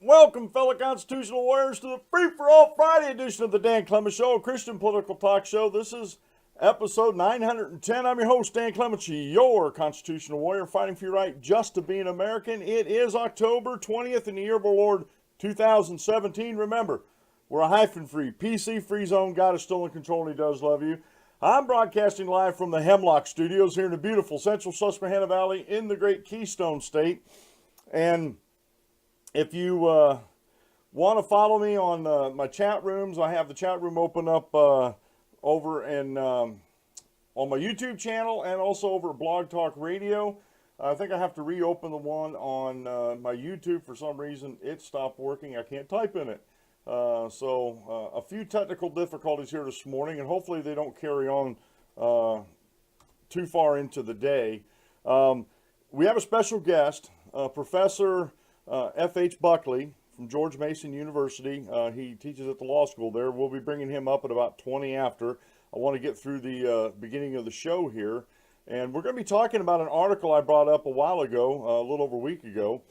Welcome, fellow constitutional warriors, to the Free for All Friday edition of the Dan Clements Show, a Christian political talk show. This is episode 910. I'm your host, Dan Clements, your constitutional warrior, fighting for your right just to be an American. It is October 20th in the year of our Lord 2017. Remember, we're a hyphen-free, PC-free zone. God is still in control, and He does love you. I'm broadcasting live from the Hemlock Studios here in the beautiful central Susquehanna Valley in the great Keystone State. And if you want to follow me on my chat rooms, I have the chat room open up over on my YouTube channel and also over at Blog Talk Radio. I think I have to reopen the one on my YouTube. For some reason, it stopped working. I can't type in it. So a few technical difficulties here this morning, and hopefully they don't carry on too far into the day. We have a special guest, Professor F.H. Buckley from George Mason University. He teaches at the law school there. We'll be bringing him up at about 20 after. I want to get through the beginning of the show here. And we're going to be talking about an article I brought up a while ago, a little over a week ago.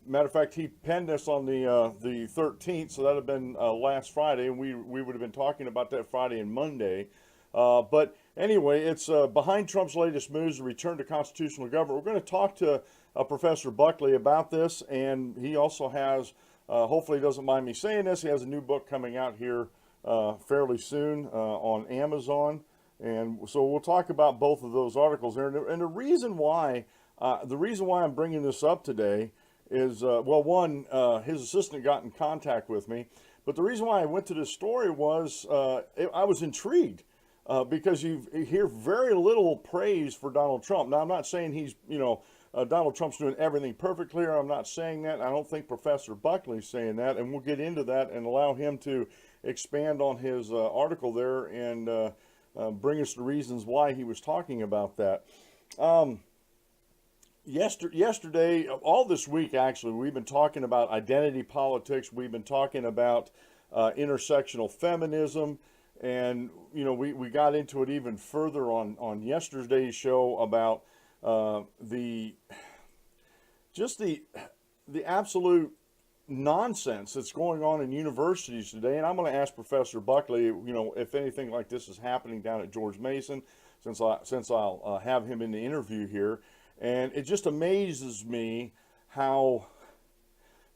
Matter of fact, he penned this on the 13th, so that would have been last Friday, and we would have been talking about that Friday and Monday. But anyway, it's behind Trump's latest moves to return to constitutional government. We're going to talk to Professor Buckley about this, and he also has, hopefully he doesn't mind me saying this, he has a new book coming out here fairly soon on Amazon. And so we'll talk about both of those articles there. And the reason why I'm bringing this up today is, well, one, his assistant got in contact with me. But the reason why I went to this story was I was intrigued because you hear very little praise for Donald Trump. Now, I'm not saying he's, Donald Trump's doing everything perfectly here. I'm not saying that. I don't think Professor Buckley's saying that. And we'll get into that and allow him to expand on his article there and bring us the reasons why he was talking about that. Yesterday, all this week actually, we've been talking about identity politics. We've been talking about intersectional feminism, and we got into it even further on yesterday's show about the absolute nonsense that's going on in universities today. And I'm going to ask Professor Buckley, if anything like this is happening down at George Mason, since I'll have him in the interview here. And it just amazes me how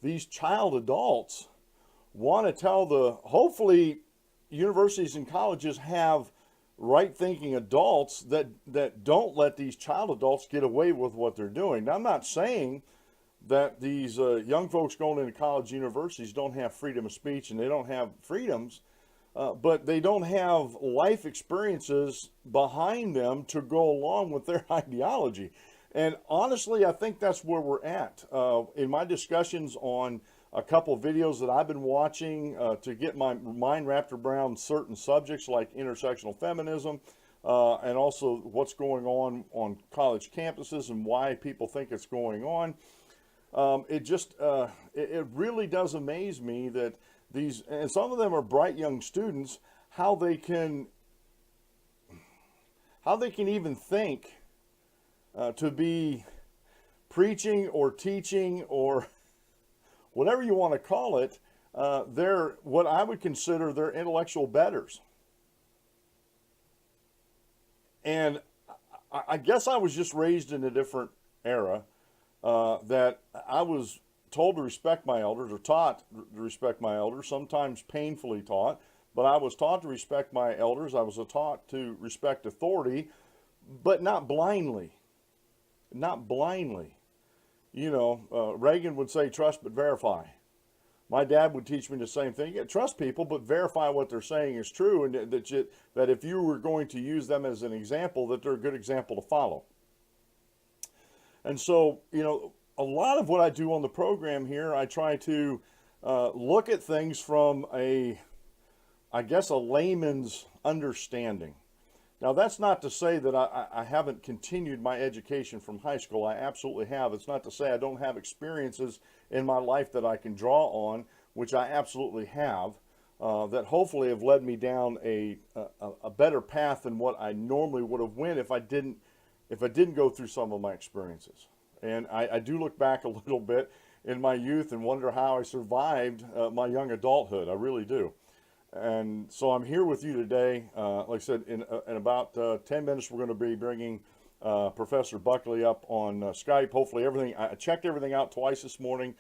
these child adults want to tell hopefully universities and colleges have right-thinking adults that don't let these child adults get away with what they're doing. Now, I'm not saying that these young folks going into college universities don't have freedom of speech and they don't have freedoms, but they don't have life experiences behind them to go along with their ideology. And honestly, I think that's where we're at. In my discussions on a couple of videos that I've been watching to get my mind wrapped around certain subjects like intersectional feminism and also what's going on college campuses and why people think it's going on. It really does amaze me that these, and some of them are bright young students, how they can even think to be preaching or teaching or whatever you want to call it, they're what I would consider their intellectual betters. And I guess I was just raised in a different era, that I was told to respect my elders, or taught to respect my elders, sometimes painfully taught, but I was taught to respect my elders. I was taught to respect authority, but not blindly. Not blindly. Reagan would say, trust but verify. My dad would teach me the same thing. Yeah, trust people, but verify what they're saying is true, and that if you were going to use them as an example, that they're a good example to follow. And so, a lot of what I do on the program here, I try to look at things from a layman's understanding. Now, that's not to say that I haven't continued my education from high school. I absolutely have. It's not to say I don't have experiences in my life that I can draw on, which I absolutely have, that hopefully have led me down a better path than what I normally would have went if I didn't go through some of my experiences. And I do look back a little bit, in my youth and wonder how I survived my young adulthood. I really do. And so I'm here with you today. Like I said, in about 10 minutes, we're going to be bringing Professor Buckley up on Skype. Hopefully I checked everything out twice this morning,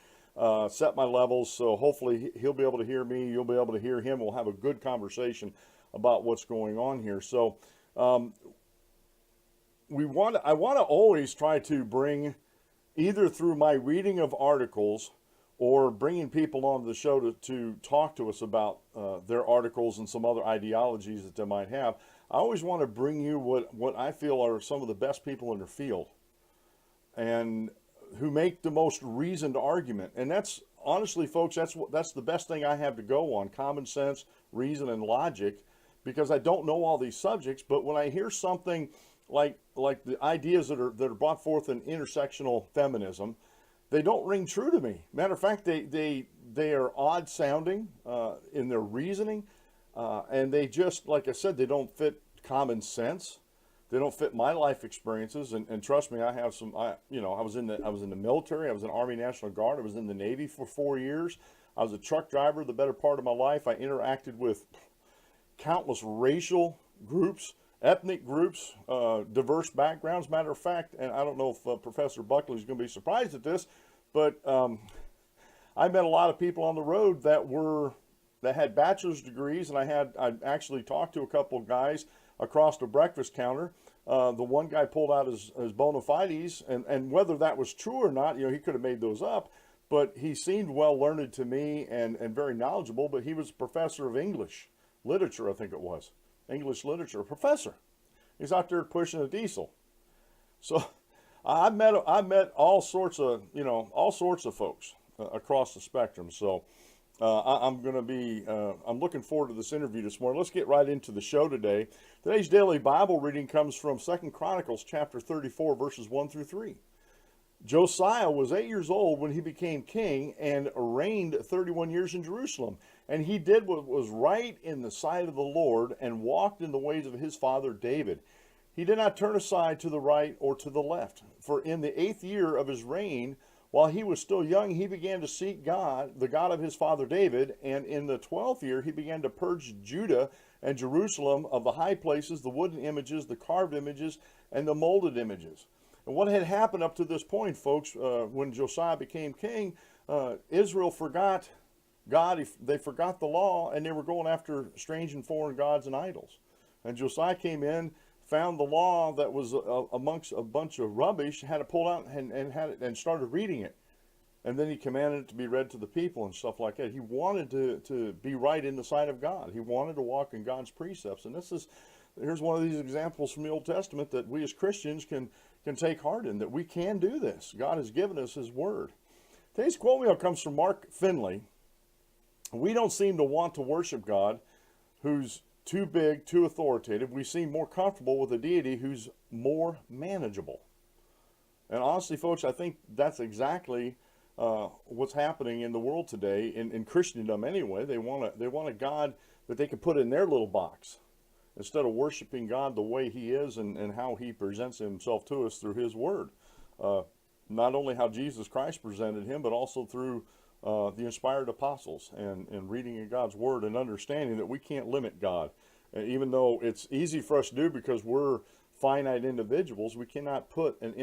set my levels, so hopefully he'll be able to hear me, you'll be able to hear him. We'll have a good conversation about what's going on here. So I want to always try to bring, either through my reading of articles or bringing people onto the show to talk to us about their articles and some other ideologies that they might have. I always want to bring you what I feel are some of the best people in their field and who make the most reasoned argument. And that's, honestly, folks, that's the best thing I have to go on: common sense, reason, and logic, because I don't know all these subjects. But when I hear something like the ideas that are brought forth in intersectional feminism, they don't ring true to me. Matter of fact, they are odd sounding in their reasoning, and they just, like I said, they don't fit common sense. They don't fit my life experiences. And trust me, I have some. I was in the military. I was in the Army National Guard. I was in the Navy for 4 years. I was a truck driver the better part of my life. I interacted with countless racial groups, ethnic groups, diverse backgrounds. Matter of fact, and I don't know if Professor Buckley is going to be surprised at this, but I met a lot of people on the road that had bachelor's degrees, and I actually talked to a couple of guys across the breakfast counter. The one guy pulled out his bona fides, and whether that was true or not, he could have made those up, but he seemed well learned to me and very knowledgeable. But he was a professor of English literature, I think it was. English literature, a professor. He's out there pushing a diesel. So I met all sorts of folks across the spectrum. So I'm looking forward to this interview this morning. Let's get right into the show today. Today's daily Bible reading comes from 2 Chronicles chapter 34, verses 1 through 3. Josiah was 8 years old when he became king and reigned 31 years in Jerusalem. And he did what was right in the sight of the Lord and walked in the ways of his father David. He did not turn aside to the right or to the left. For in the 8th year of his reign, while he was still young, he began to seek God, the God of his father David. And in the 12th year, he began to purge Judah and Jerusalem of the high places, the wooden images, the carved images, and the molded images. And what had happened up to this point, folks, when Josiah became king, Israel forgot God. They forgot the law, and they were going after strange and foreign gods and idols. And Josiah came in, found the law that was amongst a bunch of rubbish, had it pulled out and started reading it. And then he commanded it to be read to the people and stuff like that. He wanted to be right in the sight of God. He wanted to walk in God's precepts. And here's one of these examples from the Old Testament that we as Christians can take heart in, that we can do this. God has given us his word. Today's quote wheel comes from Mark Finley. We don't seem to want to worship God who's too big, too authoritative. We seem more comfortable with a deity who's more manageable. And honestly, folks, I think that's exactly what's happening in the world today, in Christendom anyway. They want a God that they can put in their little box, instead of worshiping God the way he is and how he presents himself to us through his word. Not only how Jesus Christ presented him, but also through the inspired apostles and reading in God's word and understanding that we can't limit God. Even though it's easy for us to do because we're finite individuals, we cannot put an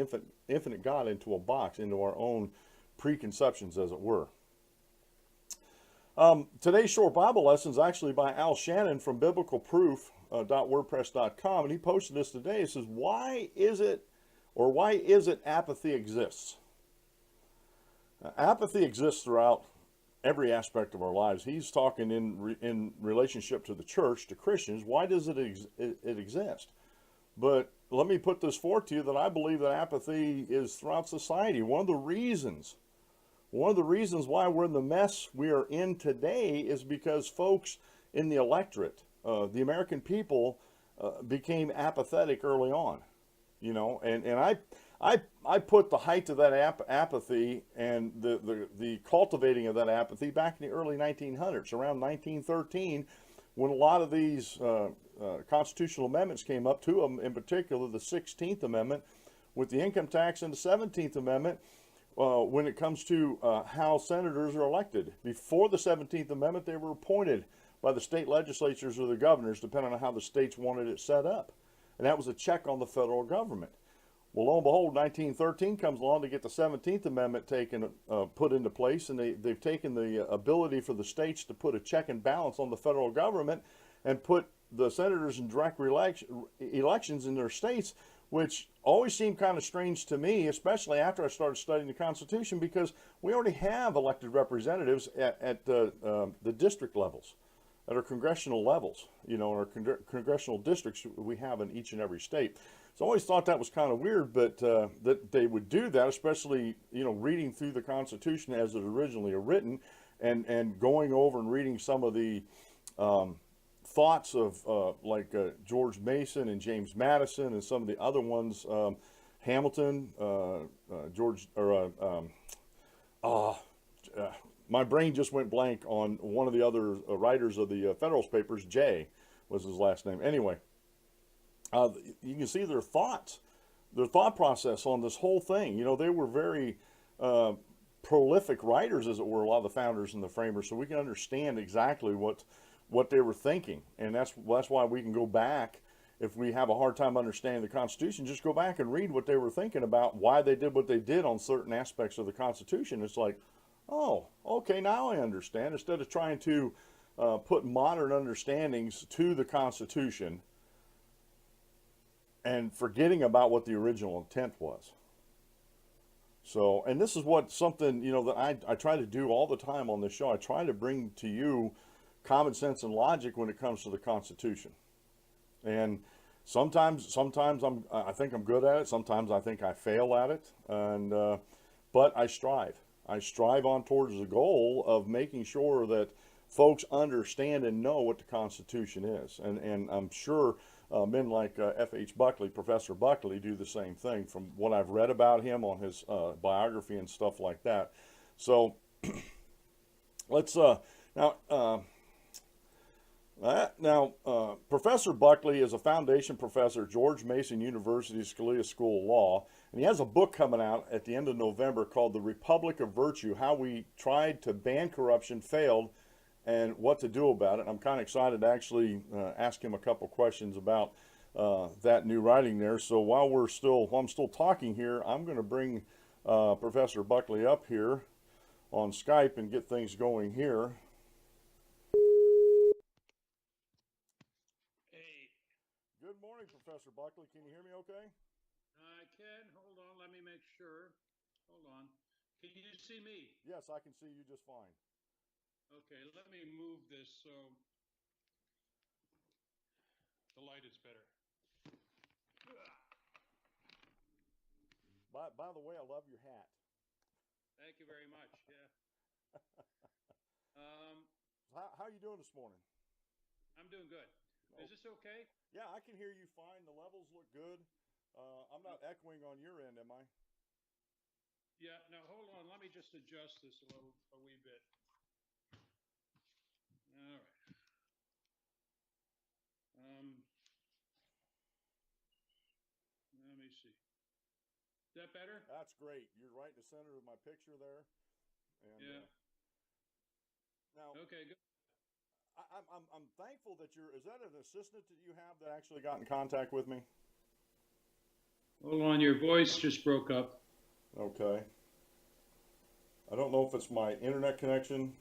infinite God into a box, into our own preconceptions, as it were. Today's short Bible lesson is actually by Al Shannon from biblicalproof.wordpress.com, and he posted this today. It says, why is it apathy exists? Apathy exists throughout every aspect of our lives. He's talking in relationship to the church, to Christians. Why does it exist? But let me put this forth to you, that I believe that apathy is throughout society. One of the reasons why we're in the mess we are in today is because folks in the electorate, the American people, became apathetic early on. And I put the height of that apathy and the cultivating of that apathy back in the early 1900s, around 1913, when a lot of these constitutional amendments came up, two of them in particular, the 16th Amendment with the income tax and the 17th Amendment, when it comes to how senators are elected. Before the 17th Amendment, they were appointed by the state legislatures or the governors, depending on how the states wanted it set up. And that was a check on the federal government. Well, lo and behold, 1913 comes along to get the 17th Amendment put into place, and they've taken the ability for the states to put a check and balance on the federal government and put the senators in direct elections in their states, which always seemed kind of strange to me, especially after I started studying the Constitution, because we already have elected representatives at the district levels, at our congressional levels, our congressional districts we have in each and every state. So I always thought that was kind of weird, but that they would do that, especially, reading through the Constitution as it originally written and going over and reading some of the thoughts of George Mason and James Madison and some of the other ones, Hamilton, my brain just went blank on one of the other writers of the Federalist Papers. Jay was his last name. Anyway, you can see their thought process on this whole thing. They were very prolific writers, as it were, a lot of the founders and the framers, so we can understand exactly what they were thinking. And that's why we can go back, if we have a hard time understanding the Constitution, just go back and read what they were thinking about, why they did what they did on certain aspects of the Constitution. It's like, oh, okay, now I understand. Instead of trying to put modern understandings to the Constitution and forgetting about what the original intent was. So, and this is something, that I try to do all the time on this show. I try to bring to you common sense and logic when it comes to the Constitution. And sometimes I think I'm good at it. Sometimes I think I fail at it. And but I strive. I strive on towards the goal of making sure that folks understand and know what the Constitution is. And I'm sure men like F.H. Buckley, Professor Buckley, do the same thing from what I've read about him on his biography and stuff like that. So let's now, Professor Buckley is a foundation professor at George Mason University Scalia School of Law, and he has a book coming out at the end of November called The Republic of Virtue, How We Tried to Ban Corruption, Failed, and What to Do About It. I'm kind of excited to actually ask him a couple questions about that new writing there. So while I'm still talking here, I'm going to bring Professor Buckley up here on Skype and get things going here. Good morning, Professor Buckley. Can you hear me okay? I can. Hold on. Let me make sure. Hold on. Can you see me? Yes, I can see you just fine. Okay, let me move this so the light is better. By the way, I love your hat. Thank you very much. Yeah. How are you doing this morning? I'm doing good. Is this okay? Yeah, I can hear you fine. The levels look good. I'm not echoing on your end, am I? Yeah. Now hold on. Let me just adjust this a wee bit. All right. Let me see. Is that better? That's great. You're right in the center of my picture there. And, yeah. Now. Okay. Good. I'm thankful that is that an assistant that you have that actually got in contact with me? Hold on, your voice just broke up. Okay. I don't know if it's my internet connection.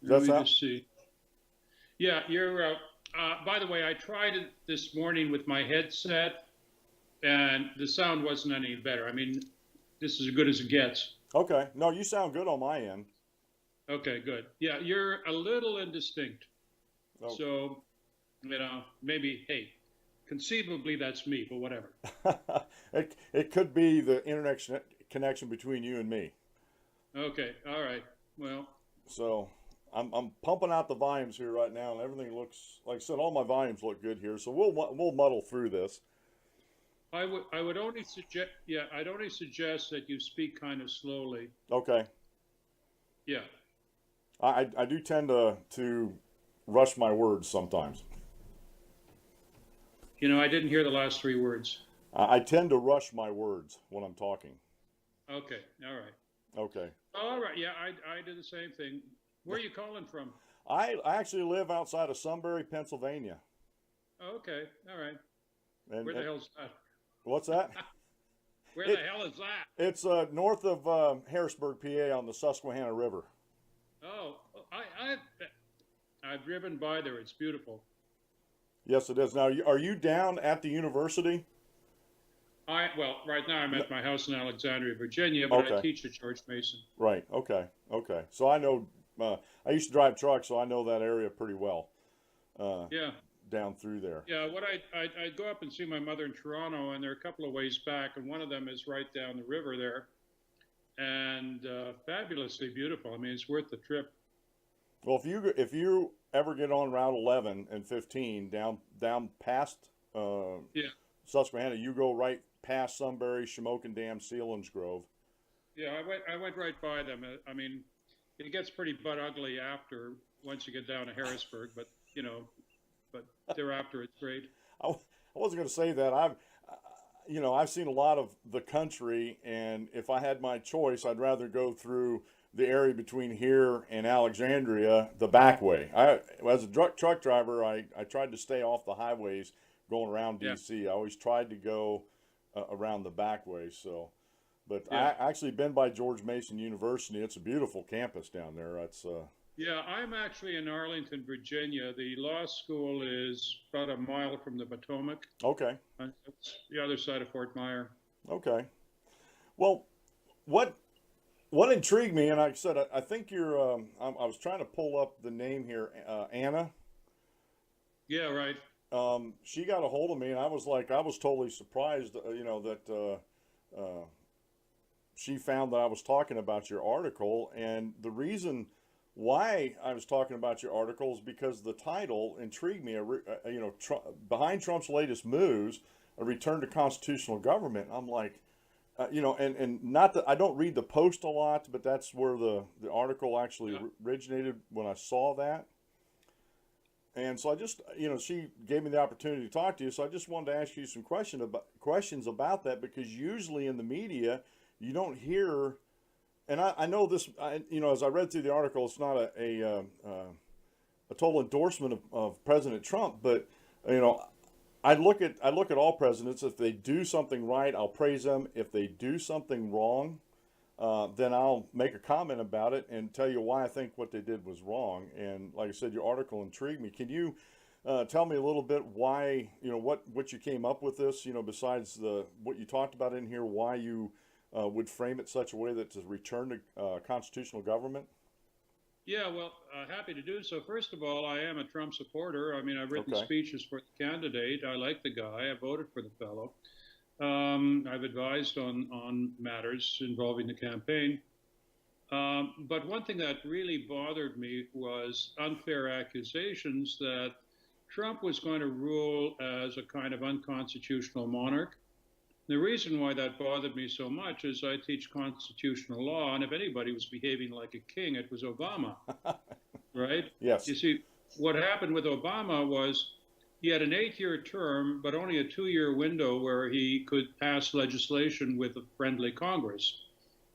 Let me just see. Yeah, you're, by the way, I tried it this morning with my headset and the sound wasn't any better. I mean, this is as good as it gets. Okay. No, you sound good on my end. Okay, good. Yeah, you're a little indistinct. Okay. So, maybe, hey, conceivably that's me, but whatever. It could be the internet connection between you and me. Okay, all right. Well. So, I'm pumping out the volumes here right now, and everything looks, like I said, all my volumes look good here. So we'll muddle through this. I would only suggest, I'd only suggest that you speak kind of slowly. Okay. Yeah. I do tend to rush my words sometimes. I didn't hear the last three words. I tend to rush my words when I'm talking. Okay, all right. Okay. All right, yeah, I do the same thing. Where are you calling from? I actually live outside of Sunbury, Pennsylvania. Okay, all right. And, Where the and hell's that? what's that? Where the It hell is that? it's north of Harrisburg, PA, on the Susquehanna River. Oh, I've driven by there. It's beautiful. Yes, it is. Now, are you down at the university? Well, right now I'm No, at my house in Alexandria, Virginia, but I okay. teach at George Mason. Right. Okay. Okay. So I know. I used to drive trucks, so I know that area pretty well. Uh, Yeah, down through there. yeah. What I go up and see my mother in Toronto, and they're a couple of ways back, and one of them is right down the river there, and fabulously beautiful. I mean, it's worth the trip. Well, if you ever get on Route 11 and 15 down past Yeah, Susquehanna, you go right past Sunbury, Shamokin Dam, Sealands Grove. yeah. I went right by them. I mean, it gets pretty butt ugly after once you get down to Harrisburg, but but thereafter it's great. I wasn't going to say that. I've seen a lot of the country, and if I had my choice, I'd rather go through the area between here and Alexandria the back way. As a truck driver, I tried to stay off the highways going around Yeah, DC. I always tried to go around the back way. So, but I yeah. actually been by George Mason University. It's a beautiful campus down there. That's Yeah, I'm actually in Arlington, Virginia. The law school is about a mile from the Potomac. okay. It's the other side of Fort Myer. Okay. Well, what what intrigued me, and like I said, I think you're. I was trying to pull up the name here, Anna. Yeah, right. She got a hold of me, and I was totally surprised, that she found that I was talking about your article, and the reason why I was talking about your article is because the title intrigued me. Behind Trump's latest moves, a return to constitutional government. I'm like, and not that I don't read the Post a lot, but that's where the article actually Yeah, originated when I saw that. And so I just, she gave me the opportunity to talk to you. So I just wanted to ask you some questions about that, because usually in the media you don't hear, and I know this, as I read through the article, it's not a total endorsement of President Trump, but you know, I look at all presidents. If they do something right, I'll praise them. If they do something wrong, then I'll make a comment about it and tell you why I think what they did was wrong. And like I said, your article intrigued me. Can you tell me a little bit why, what you came up with this, besides what you talked about in here, why you would frame it such a way that to return to constitutional government? yeah. Well, happy to do so. First of all, I am a Trump supporter. I mean, I've written Okay. speeches for the candidate. I like the guy. I voted for the fellow. I've advised on matters involving the campaign. But one thing that really bothered me was unfair accusations that Trump was going to rule as a kind of unconstitutional monarch. The reason why that bothered me so much is I teach constitutional law, and if anybody was behaving like a king, it was Obama, right? You Yes. see, what happened with Obama was he had an 8-year term, but only a 2-year window where he could pass legislation with a friendly Congress.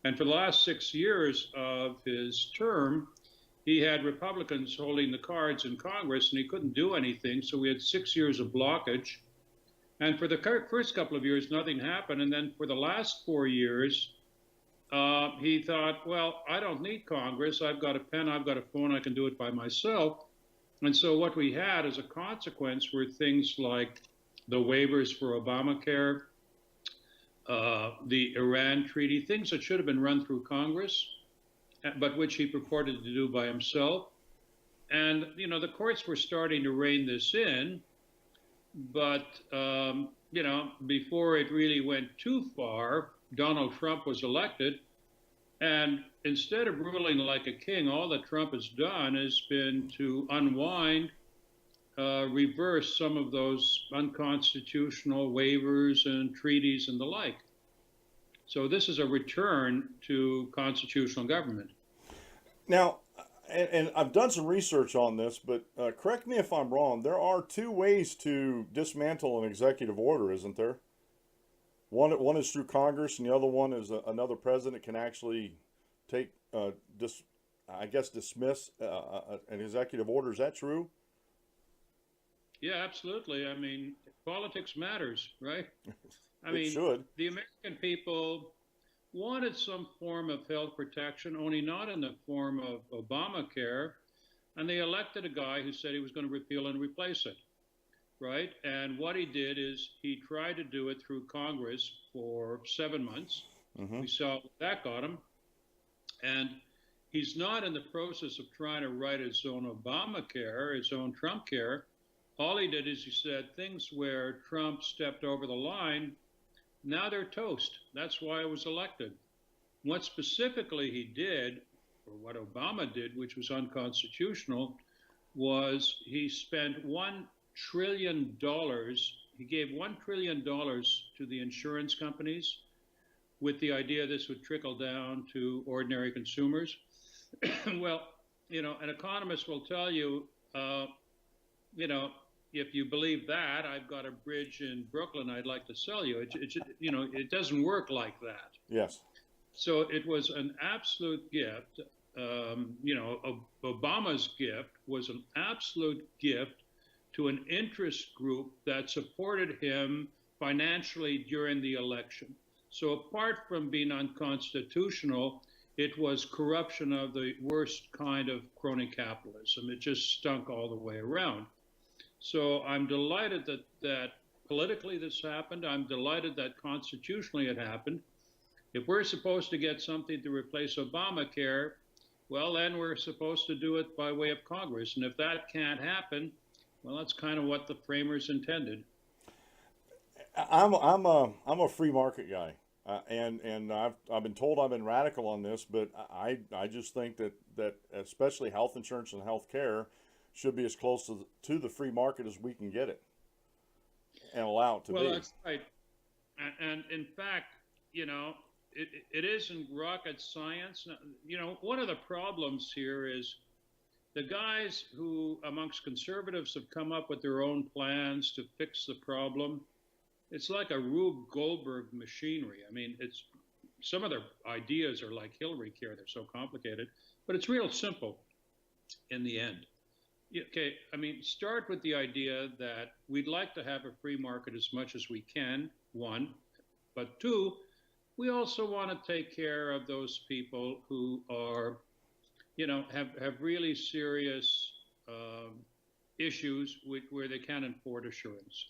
And for the last 6 years of his term, he had Republicans holding the cards in Congress, and he couldn't do anything. So we had 6 years of blockage. And for the first couple of years, nothing happened. And then for the last 4 years, he thought, well, I don't need Congress. I've got a pen, I've got a phone, I can do it by myself. And so what we had as a consequence were things like the waivers for Obamacare, the Iran treaty, things that should have been run through Congress, but which he purported to do by himself. And, the courts were starting to rein this in, but, before it really went too far, Donald Trump was elected. And instead of ruling like a king, all that Trump has done has been to unwind, reverse some of those unconstitutional waivers and treaties and the like. So this is a return to constitutional government. Now, and I've done some research on this, but correct me if I'm wrong. There are two ways to dismantle an executive order, isn't there? One is through Congress, and the other one is another president can actually take dismiss an executive order. Is that true? Yeah, absolutely. I mean, politics matters, right? I It mean, should. the American people wanted some form of health protection, only not in the form of Obamacare, and they elected a guy who said he was going to repeal and replace it, right? And what he did is he tried to do it through Congress for 7 months. Mm-hmm. We saw what that got him. And he's not in the process of trying to write his own Obamacare, his own Trump care. All he did is he said things where Trump stepped over the line, now they're toast. That's why I was elected. What specifically he did, or what Obama did, which was unconstitutional, was he spent $1 trillion. He gave $1 trillion to the insurance companies with the idea this would trickle down to ordinary consumers. Well, an economist will tell you, if you believe that, I've got a bridge in Brooklyn I'd like to sell you. It doesn't work like that. Yes. So it was an absolute gift. Obama's gift was an absolute gift to an interest group that supported him financially during the election. So apart from being unconstitutional, it was corruption of the worst kind of crony capitalism. It just stunk all the way around. So I'm delighted that politically this happened. I'm delighted that constitutionally it happened. If we're supposed to get something to replace Obamacare, well, then we're supposed to do it by way of Congress. And if that can't happen, well, that's kind of what the framers intended. I'm a free market guy, and I've been told I've been radical on this, but I just think that especially health insurance and health care should be as close to the free market as we can get it, and allow it to be. Well, that's right. And in fact, it isn't rocket science. One of the problems here is the guys who amongst conservatives have come up with their own plans to fix the problem. It's like a Rube Goldberg machinery. I mean, some of their ideas are like Hillary care. They're so complicated, but it's real simple in the end. Okay, I mean, start with the idea that we'd like to have a free market as much as we can, one, but two, we also want to take care of those people who are, have really serious issues where they can't afford insurance.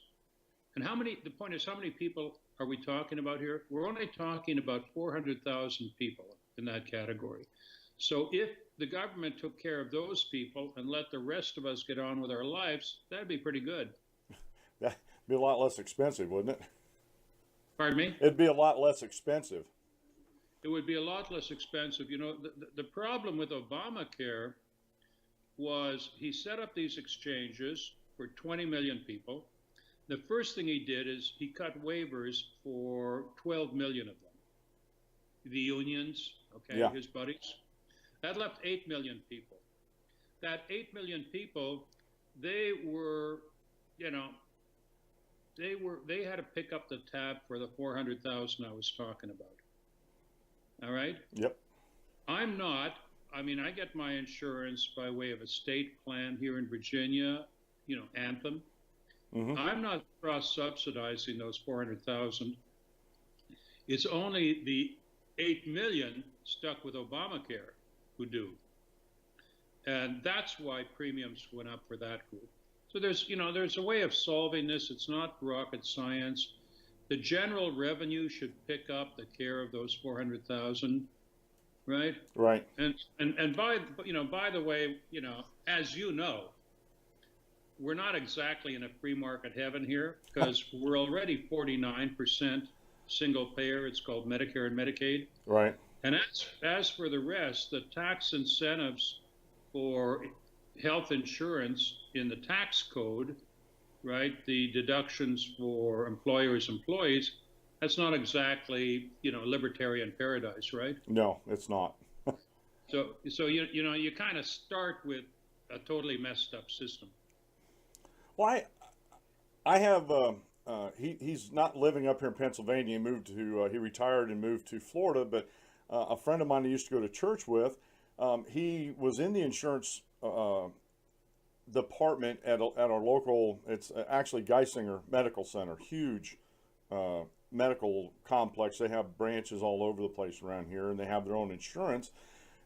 And the point is, how many people are we talking about here? We're only talking about 400,000 people in that category. So if the government took care of those people and let the rest of us get on with our lives, that'd be pretty good. That'd be a lot less expensive, wouldn't it? Pardon me? It'd be a lot less expensive. It would be a lot less expensive. The problem with Obamacare was he set up these exchanges for 20 million people. The first thing he did is he cut waivers for 12 million of them. The unions, okay, Yeah. His buddies. That left 8 million people. That 8 million people, they had to pick up the tab for the 400,000 I was talking about. All right? Yep. I get my insurance by way of a state plan here in Virginia, Anthem. Mm-hmm. I'm not cross-subsidizing those 400,000. It's only the 8 million stuck with Obamacare who do. And that's why premiums went up for that group. So there's a way of solving this. It's not rocket science. The general revenue should pick up the care of those 400,000, right? Right. And by the way, as you know, we're not exactly in a free market heaven here because we're already 49% single payer. It's called Medicare and Medicaid. Right. And as for the rest, the tax incentives for health insurance in the tax code, right, the deductions for employers, employees, that's not exactly, libertarian paradise, right? No, it's not. So you kind of start with a totally messed up system. Well, I have he's not living up here in Pennsylvania. He retired and moved to Florida. But a friend of mine I used to go to church with, he was in the insurance department at our local. It's actually Geisinger Medical Center, huge medical complex. They have branches all over the place around here, and they have their own insurance.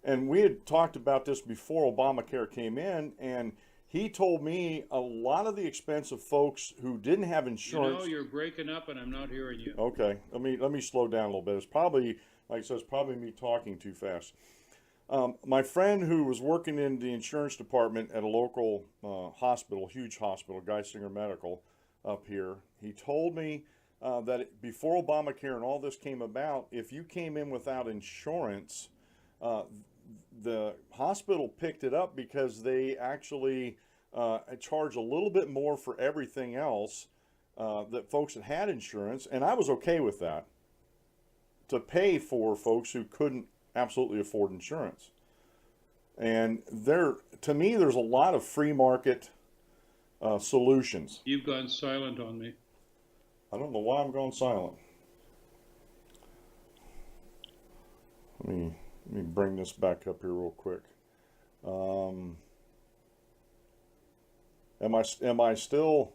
And we had talked about this before Obamacare came in, and he told me a lot of the expensive folks who didn't have insurance. You know, you're breaking up, and I'm not hearing you. Okay, let me slow down a little bit. It's probably, like I said, it's probably me talking too fast. My friend who was working in the insurance department at a local hospital, huge hospital, Geisinger Medical up here, he told me that before Obamacare and all this came about, if you came in without insurance, the hospital picked it up because they actually charge a little bit more for everything else that folks that had insurance, and I was okay with that, to pay for folks who couldn't absolutely afford insurance. And to me, there's a lot of free market solutions. You've gone silent on me. I don't know why I'm going silent. Let me bring this back up here real quick. Am I still?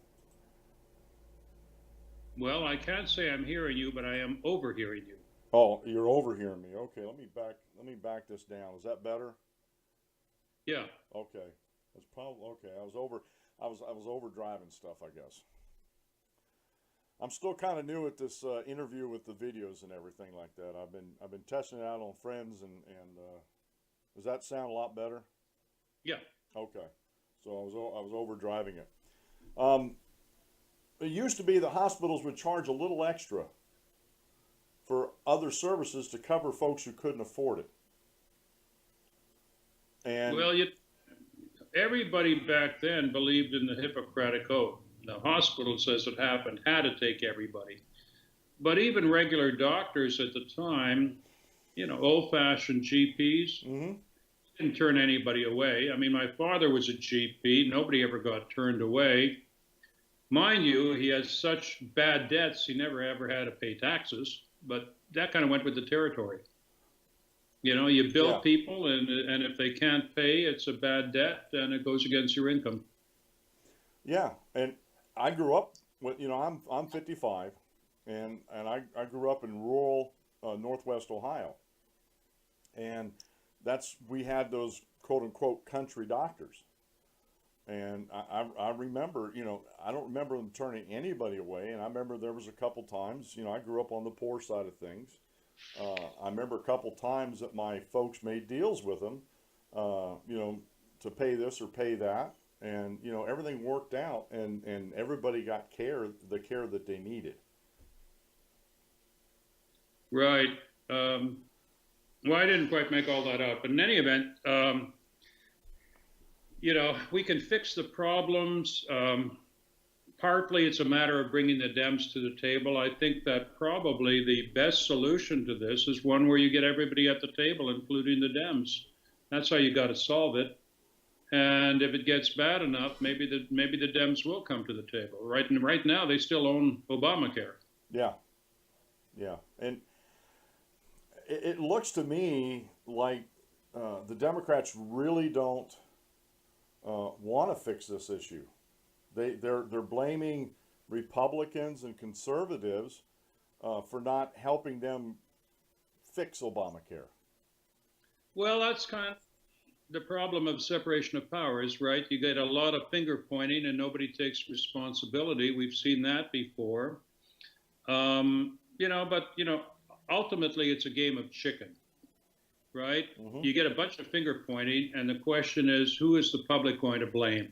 Well, I can't say I'm hearing you, but I am overhearing you. Oh, you're overhearing me. Okay, let me back this down. Is that better? Yeah. Okay. That's probably okay. I was over driving stuff, I guess. I'm still kind of new at this interview with the videos and everything like that. I've been testing it out on friends, and does that sound a lot better? Yeah. Okay. So I was over driving it. It used to be the hospitals would charge a little extra for other services to cover folks who couldn't afford it. And well, everybody back then believed in the Hippocratic Oath. The hospital, says it happened, had to take everybody. But even regular doctors at the time, you know, old-fashioned GPs, didn't turn anybody away. I mean, my father was a GP. Nobody ever got turned away. Mind you, he has such bad debts, he never ever had to pay taxes. But that kind of went with the territory. You know, you bill people, and if they can't pay, it's a bad debt, and it goes against your income. Yeah, and I grew up with, you know, I'm 55, and I grew up in rural Northwest Ohio, and we had those quote unquote country doctors, and I remember, you know, I don't remember them turning anybody away, and I remember there was a couple times, you know, I grew up on the poor side of things. I remember a couple times that my folks made deals with them, you know, to pay this or pay that. And, you know, everything worked out, and everybody got the care that they needed. Right. Well, I didn't quite make all that out. But in any event, you know, we can fix the problems. Partly it's a matter of bringing the Dems to the table. I think that probably the best solution to this is one where you get everybody at the table, including the Dems. That's how you got to solve it. And if it gets bad enough, maybe the Dems will come to the table. Right now, they still own Obamacare. Yeah, and it looks to me like the Democrats really don't want to fix this issue. They're blaming Republicans and conservatives for not helping them fix Obamacare. Well, that's kind of the problem of separation of powers, right? You get a lot of finger pointing and nobody takes responsibility. We've seen that before. You know, but, you know, ultimately it's a game of chicken, right? You get a bunch of finger pointing, and the question is, who is the public going to blame?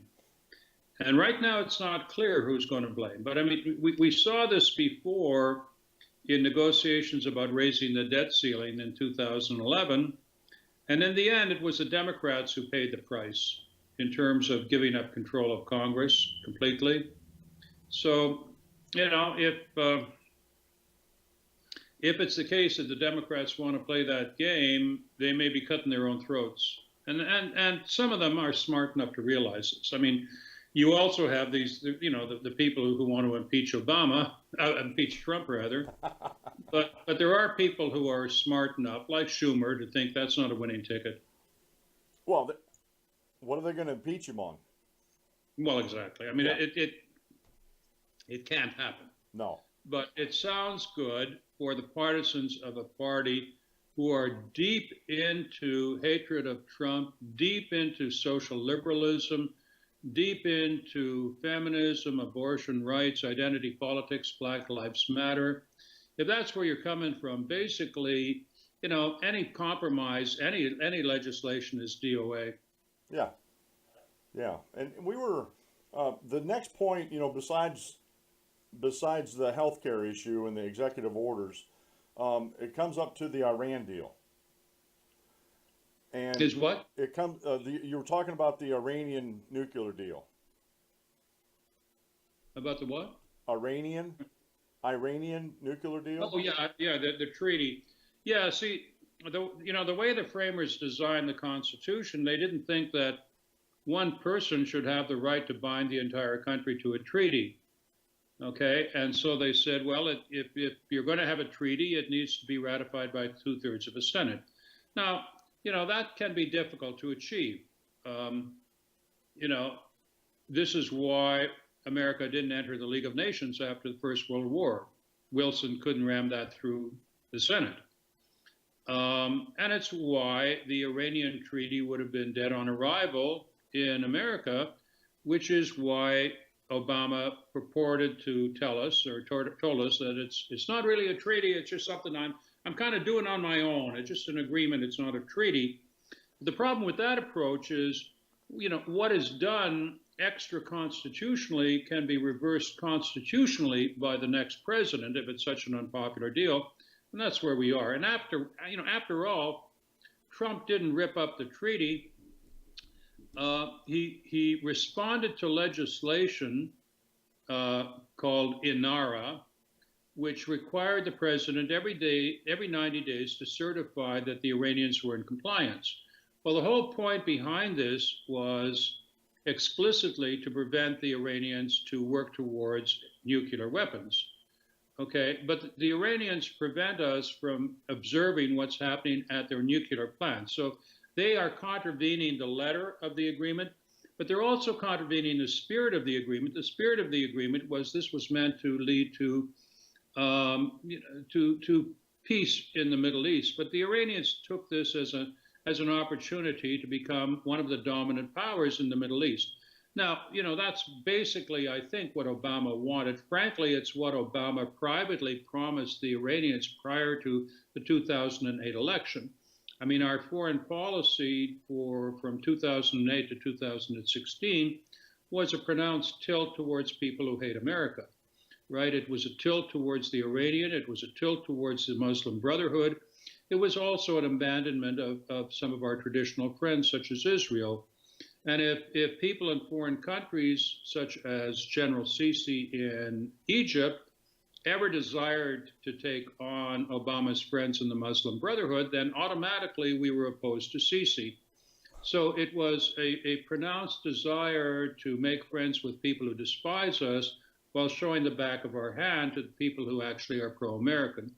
And right now it's not clear who's going to blame. But I mean, we saw this before in negotiations about raising the debt ceiling in 2011. And in the end, it was the Democrats who paid the price in terms of giving up control of Congress completely. So, you know, if it's the case that the Democrats want to play that game, they may be cutting their own throats. And some of them are smart enough to realize this. I mean, You also have these, you know, the people who want to impeach impeach Trump rather. But there are people who are smart enough, like Schumer, to think that's not a winning ticket. Well, what are they going to impeach him on? Well, exactly. I mean, Yeah. it can't happen. No. But it sounds good for the partisans of a party who are deep into hatred of Trump, deep into social liberalism, deep into feminism, abortion rights, identity politics, Black Lives Matter. If that's where you're coming from, basically, you know, any compromise, any legislation is DOA. Yeah. Yeah. And we were the next point, you know, besides the healthcare issue and the executive orders, it comes up to the Iran deal. And Is what? it comes. You were talking about the Iranian nuclear deal. About the what? Iranian nuclear deal. Oh yeah, yeah, the treaty. Yeah, see, the way the framers designed the Constitution, they didn't think that one person should have the right to bind the entire country to a treaty. Okay, and so they said, well, if you're going to have a treaty, it needs to be ratified by 2/3 of the Senate. Now, you know, that can be difficult to achieve. You know, this is why America didn't enter the League of Nations after the First World War. Wilson couldn't ram that through the Senate. And it's why the Iranian treaty would have been dead on arrival in America, which is why Obama purported to tell us, or told us, that it's not really a treaty, it's just something I'm kind of doing on my own. It's just an agreement, it's not a treaty. The problem with that approach is, you know, what is done extra constitutionally can be reversed constitutionally by the next president if it's such an unpopular deal. And that's where we are. And after all, Trump didn't rip up the treaty. He responded to legislation called INARA, which required the president every 90 days to certify that the Iranians were in compliance. Well, the whole point behind this was explicitly to prevent the Iranians to work towards nuclear weapons. Okay, but the Iranians prevent us from observing what's happening at their nuclear plants. So they are contravening the letter of the agreement, but they're also contravening the spirit of the agreement. The spirit of the agreement was this was meant to lead to peace in the Middle East. But the Iranians took this as an opportunity to become one of the dominant powers in the Middle East. Now, you know, that's basically, I think, what Obama wanted. Frankly, it's what Obama privately promised the Iranians prior to the 2008 election. I mean, our foreign policy from 2008 to 2016 was a pronounced tilt towards people who hate America, right? It was a tilt towards the Iranian. It was a tilt towards the Muslim Brotherhood. It was also an abandonment of some of our traditional friends, such as Israel. And if people in foreign countries, such as General Sisi in Egypt, ever desired to take on Obama's friends in the Muslim Brotherhood, then automatically we were opposed to Sisi. So it was a pronounced desire to make friends with people who despise us while showing the back of our hand to the people who actually are pro-American.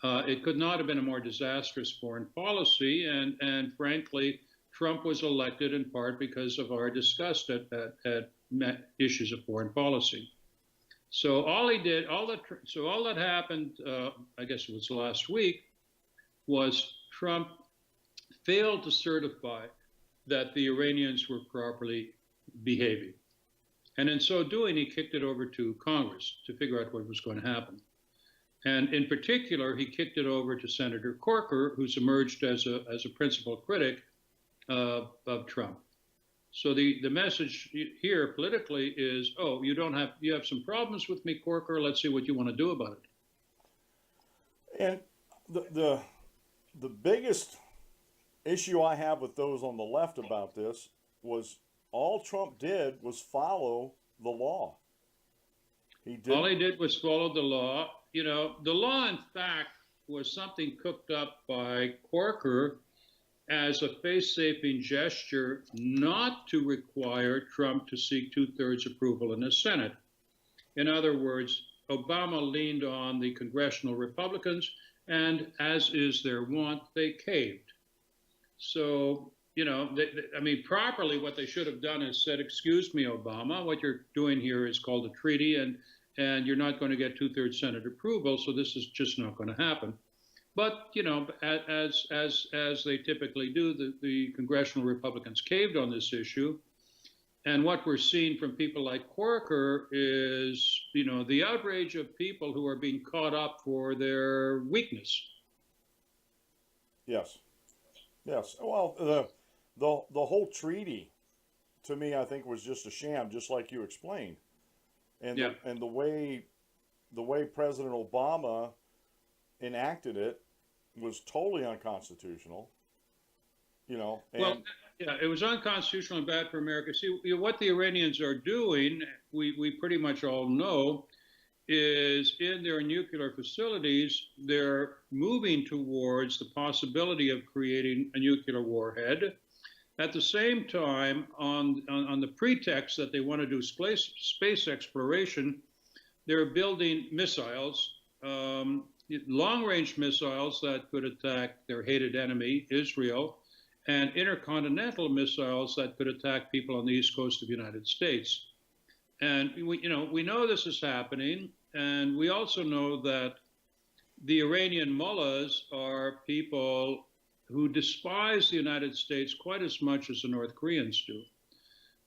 It could not have been a more disastrous foreign policy, and frankly, Trump was elected in part because of our disgust at issues of foreign policy. So all that happened, I guess it was last week, was Trump failed to certify that the Iranians were properly behaving. And in so doing, he kicked it over to Congress to figure out what was going to happen. And in particular, he kicked it over to Senator Corker, who's emerged as a principal critic of Trump. So the message here politically is, oh, you have some problems with me, Corker. Let's see what you want to do about it. And the biggest issue I have with those on the left about this was all Trump did was follow the law. All he did was follow the law. You know, the law, in fact, was something cooked up by Corker as a face-saving gesture not to require Trump to seek two-thirds approval in the Senate. In other words, Obama leaned on the congressional Republicans, and as is their wont, they caved. So, I mean, properly what they should have done is said, excuse me, Obama, what you're doing here is called a treaty, and you're not going to get two-thirds Senate approval, so this is just not going to happen. But, as they typically do, the congressional Republicans caved on this issue. And what we're seeing from people like Corker is, the outrage of people who are being caught up for their weakness. Yes. Yes. Well, the whole treaty, to me, I think was just a sham, just like you explained. And yeah. The way President Obama enacted it was totally unconstitutional. And, well, yeah, it was unconstitutional and bad for America. See, what the Iranians are doing, we pretty much all know, is in their nuclear facilities, they're moving towards the possibility of creating a nuclear warhead. At the same time, on the pretext that they want to do space exploration, they're building missiles, long-range missiles that could attack their hated enemy, Israel, and intercontinental missiles that could attack people on the east coast of the United States. And we know this is happening, and we also know that the Iranian mullahs are people who despise the United States quite as much as the North Koreans do.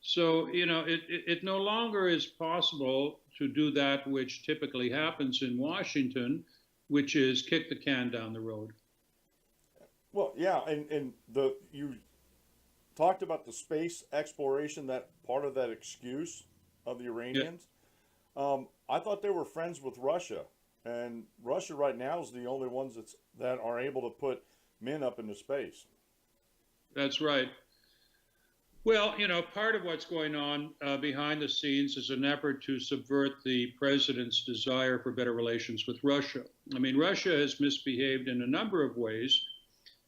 So, it no longer is possible to do that which typically happens in Washington, which is kick the can down the road. Well, yeah, and you talked about the space exploration, that part of that excuse of the Iranians. Yeah. I thought they were friends with Russia, and Russia right now is the only ones that are able to put men up into space. That's right. Well, part of what's going on behind the scenes is an effort to subvert the president's desire for better relations with Russia. I mean, Russia has misbehaved in a number of ways.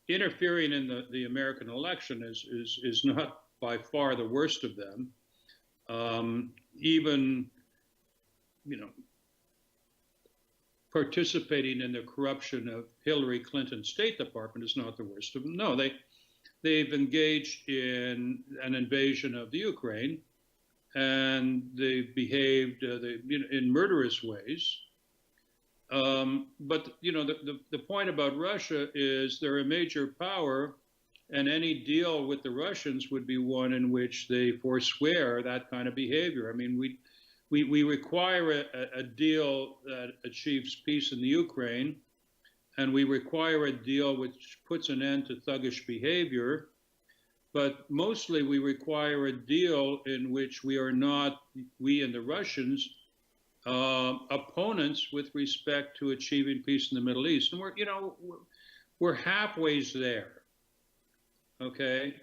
Interfering in the American election is not by far the worst of them. Even, participating in the corruption of Hillary Clinton's State Department is not the worst of them. No, they've engaged in an invasion of the Ukraine, and they've behaved in murderous ways. But the point about Russia is they're a major power, and any deal with the Russians would be one in which they forswear that kind of behavior. I mean, we require a deal that achieves peace in the Ukraine, and we require a deal which puts an end to thuggish behavior. But mostly we require a deal in which we are not, we and the Russians, opponents with respect to achieving peace in the Middle East. And we're halfway there, okay?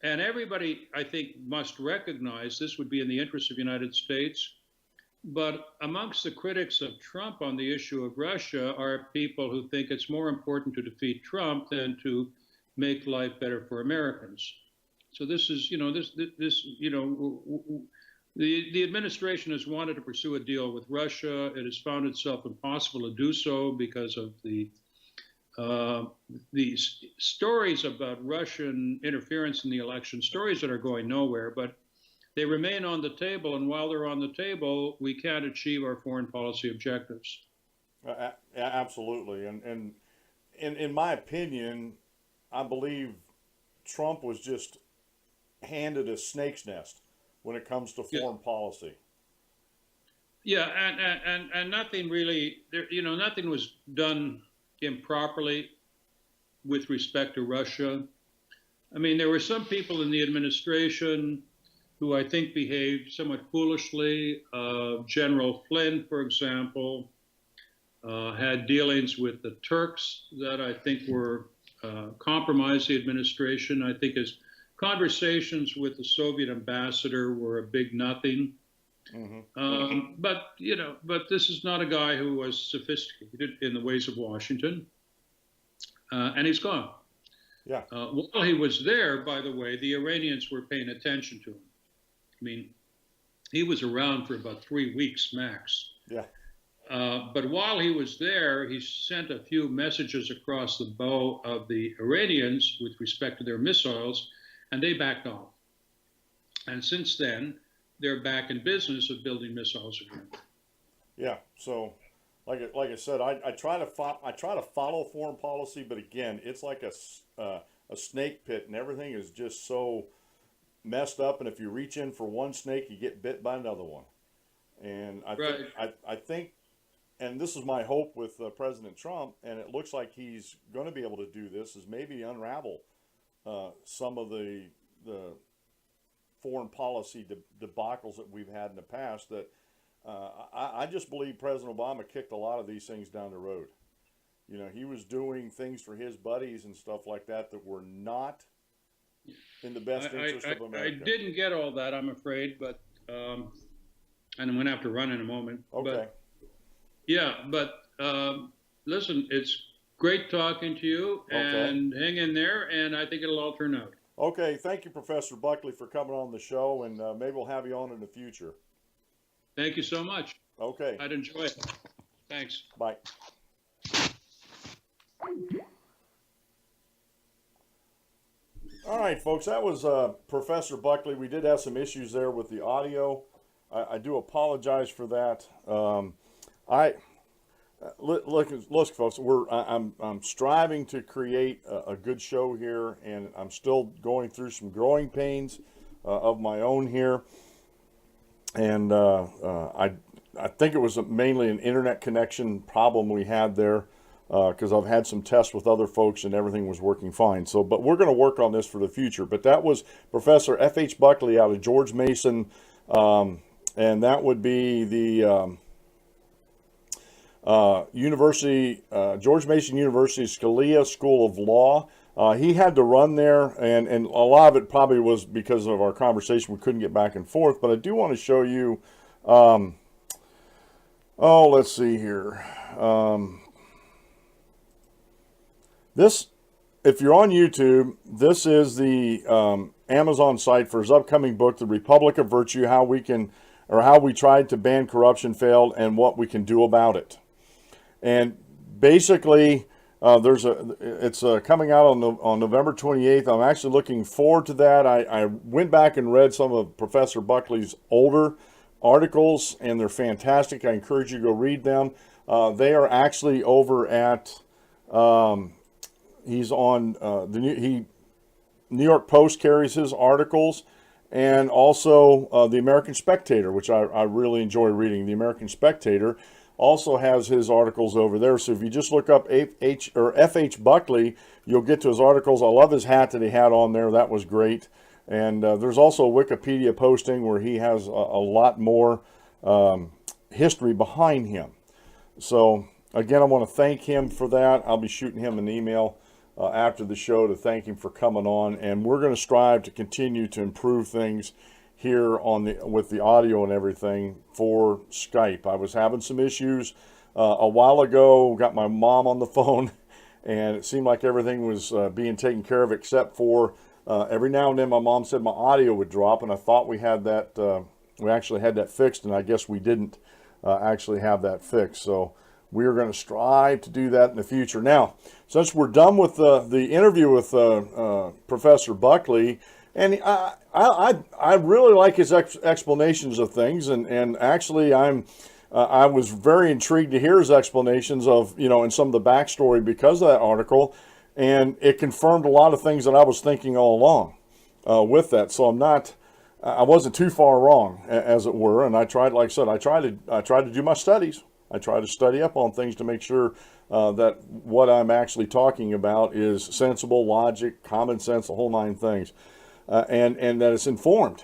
And everybody, I think, must recognize this would be in the interest of the United States. But amongst the critics of Trump on the issue of Russia are people who think it's more important to defeat Trump than to make life better for Americans. So this is, the administration has wanted to pursue a deal with Russia. It has found itself impossible to do so because of these stories about Russian interference in the election, stories that are going nowhere, but they remain on the table, and while they're on the table, we can't achieve our foreign policy objectives. Absolutely, and in my opinion, I believe Trump was just handed a snake's nest when it comes to foreign policy. Yeah, and nothing really, nothing was done improperly with respect to Russia. I mean, there were some people in the administration who I think behaved somewhat foolishly. General Flynn, for example, had dealings with the Turks that I think were compromised the administration. I think his conversations with the Soviet ambassador were a big nothing. Mm-hmm. But this is not a guy who was sophisticated in the ways of Washington, and he's gone. Yeah. While he was there, by the way, the Iranians were paying attention to him. I mean, he was around for about 3 weeks max. Yeah. But while he was there, he sent a few messages across the bow of the Iranians with respect to their missiles, and they backed off. And since then, they're back in business of building missiles again. Yeah. So, like I said, I try to follow foreign policy, but again, it's like a snake pit, and everything is just so messed up. And if you reach in for one snake, you get bit by another one. And I think, and this is my hope with President Trump, and it looks like he's going to be able to do this, is maybe unravel some of the foreign policy debacles that we've had in the past. That I just believe President Obama kicked a lot of these things down the road. You know, he was doing things for his buddies and stuff like that that were not in the best interest of America. I didn't get all that, I'm afraid, but and I'm going to have to run in a moment. Okay. Listen, it's great talking to you, and hang in there, and I think it'll all turn out. Okay, thank you, Professor Buckley, for coming on the show, and maybe we'll have you on in the future. Thank you so much. Okay. I'd enjoy it. Thanks. Bye. All right, folks, that was Professor Buckley. We did have some issues there with the audio. I do apologize for that. Look, folks, I'm striving to create a good show here, and I'm still going through some growing pains of my own here. And I think it was mainly an internet connection problem we had there, because I've had some tests with other folks and everything was working fine. So, but we're going to work on this for the future. But that was Professor F.H. Buckley out of George Mason, and that would be the George Mason University Scalia School of Law. He had to run there, and a lot of it probably was because of our conversation. We couldn't get back and forth, but I do want to show you, let's see here. This, if you're on YouTube, this is the Amazon site for his upcoming book, The Republic of Virtue, how we tried to ban corruption, failed, and what we can do about it. And basically, it's coming out on November 28th. I'm actually looking forward to that. I went back and read some of Professor Buckley's older articles, and they're fantastic. I encourage you to go read them. They are actually over at, he's on, New York Post carries his articles, and also the American Spectator, which I really enjoy reading. The American Spectator also has his articles over there. So if you just look up F.H. Buckley, you'll get to his articles. I love his hat that he had on there. That was great. And there's also a Wikipedia posting where he has a lot more history behind him. So again, I want to thank him for that. I'll be shooting him an email after the show to thank him for coming on. And we're going to strive to continue to improve things here with the audio and everything for Skype. I was having some issues a while ago, got my mom on the phone, and it seemed like everything was being taken care of except for every now and then my mom said my audio would drop, and I thought we had that, we actually had that fixed, and I guess we didn't actually have that fixed. So we are going to strive to do that in the future. Now, since we're done with the interview with Professor Buckley, and I really like his explanations of things, and actually I was very intrigued to hear his explanations of, and some of the backstory because of that article, and it confirmed a lot of things that I was thinking all along with that. So I wasn't too far wrong, as it were, and I tried, like I said, I tried to do my studies. I try to study up on things to make sure that what I'm actually talking about is sensible, logic, common sense, the whole nine things. And that it's informed.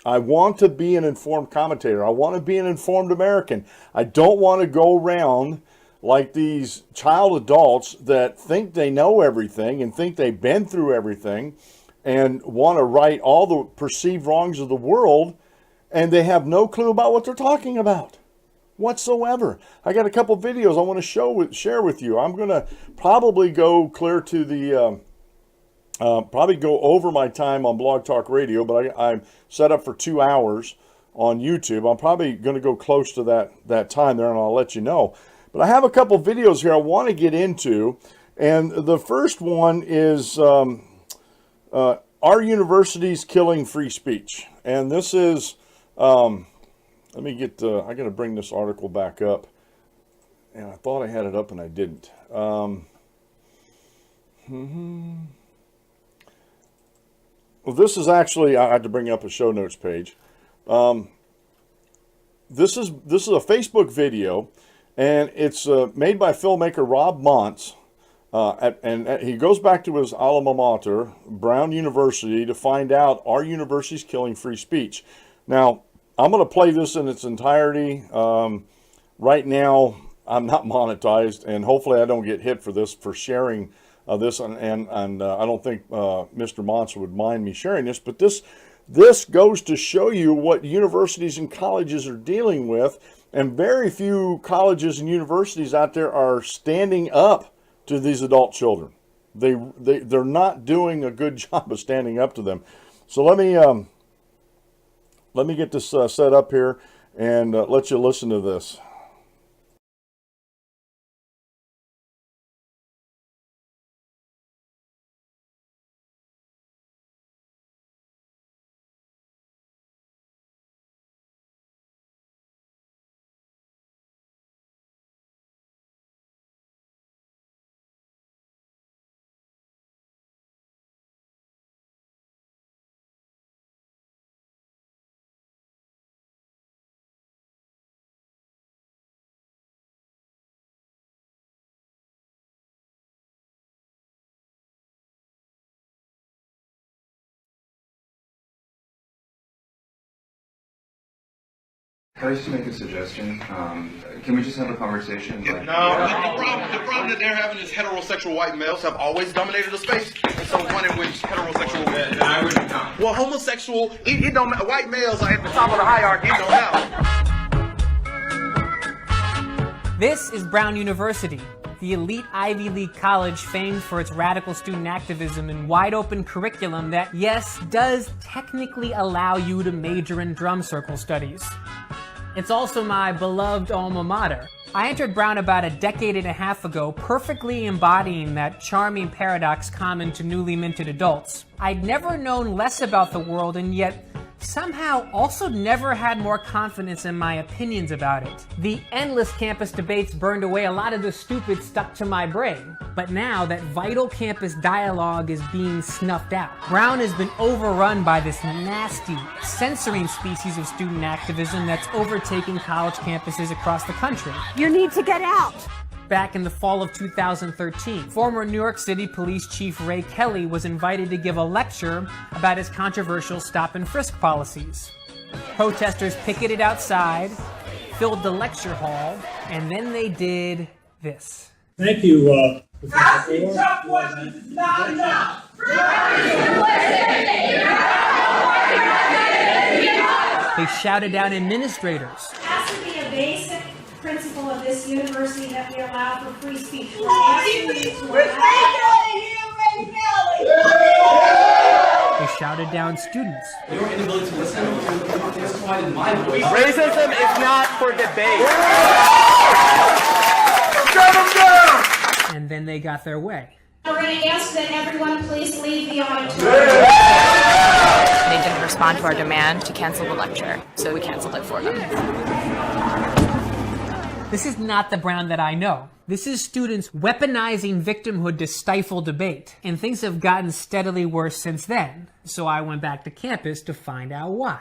I want to be an informed commentator. I want to be an informed American. I don't want to go around like these child adults that think they know everything and think they've been through everything and want to right all the perceived wrongs of the world, and they have no clue about what they're talking about whatsoever. I got a couple videos I want to share with you. I'm going to probably go clear to the probably go over my time on Blog Talk Radio, but I'm set up for 2 hours on YouTube. I'm probably going to go close to that time there, and I'll let you know. But I have a couple videos here I want to get into, and the first one is Are Universities Killing Free Speech? And this is, let me get, I got to bring this article back up, and I thought I had it up and I didn't. Well, this is actually, I had to bring up a show notes page. This is a Facebook video, and it's made by filmmaker Rob Montz, and he goes back to his alma mater, Brown University, to find out, are universities killing free speech? Now, I'm going to play this in its entirety. Right now, I'm not monetized, and hopefully I don't get hit for this, for sharing this, and I don't think Mr. Montz would mind me sharing this, but this goes to show you what universities and colleges are dealing with, and very few colleges and universities out there are standing up to these adult children. They're not doing a good job of standing up to them. So let me get this set up here and let you listen to this. Can I just make a suggestion? Can we just have a conversation? Like, no, the problem that they're having is heterosexual white males have always dominated the space. And so one in which heterosexual... I wouldn't count. Well, homosexual, it don't matter. White males are at the top of the hierarchy. It don't matter. This is Brown University, the elite Ivy League college famed for its radical student activism and wide-open curriculum that, yes, does technically allow you to major in drum circle studies. It's also my beloved alma mater. I entered Brown about a decade and a half ago, perfectly embodying that charming paradox common to newly minted adults. I'd never known less about the world, and yet somehow also never had more confidence in my opinions about it. The endless campus debates burned away a lot of the stupid stuck to my brain. But now that vital campus dialogue is being snuffed out, Brown has been overrun by this nasty, censoring species of student activism that's overtaking college campuses across the country. You need to get out! Back in the fall of 2013, former New York City Police Chief Ray Kelly was invited to give a lecture about his controversial stop and frisk policies. Protesters picketed outside, filled the lecture hall, and then they did this. Thank you. Asking tough questions is not enough. They shouted down administrators. It has to be a basic principle of this university that we allow for free speech. They shouted down students. Your inability to listen is justified in my voice. Racism is not for debate. And then they got their way. We're going to ask that everyone please leave the auditorium. They didn't respond to our demand to cancel the lecture, so we canceled it for them. This is not the Brown that I know. This is students weaponizing victimhood to stifle debate. And things have gotten steadily worse since then. So I went back to campus to find out why.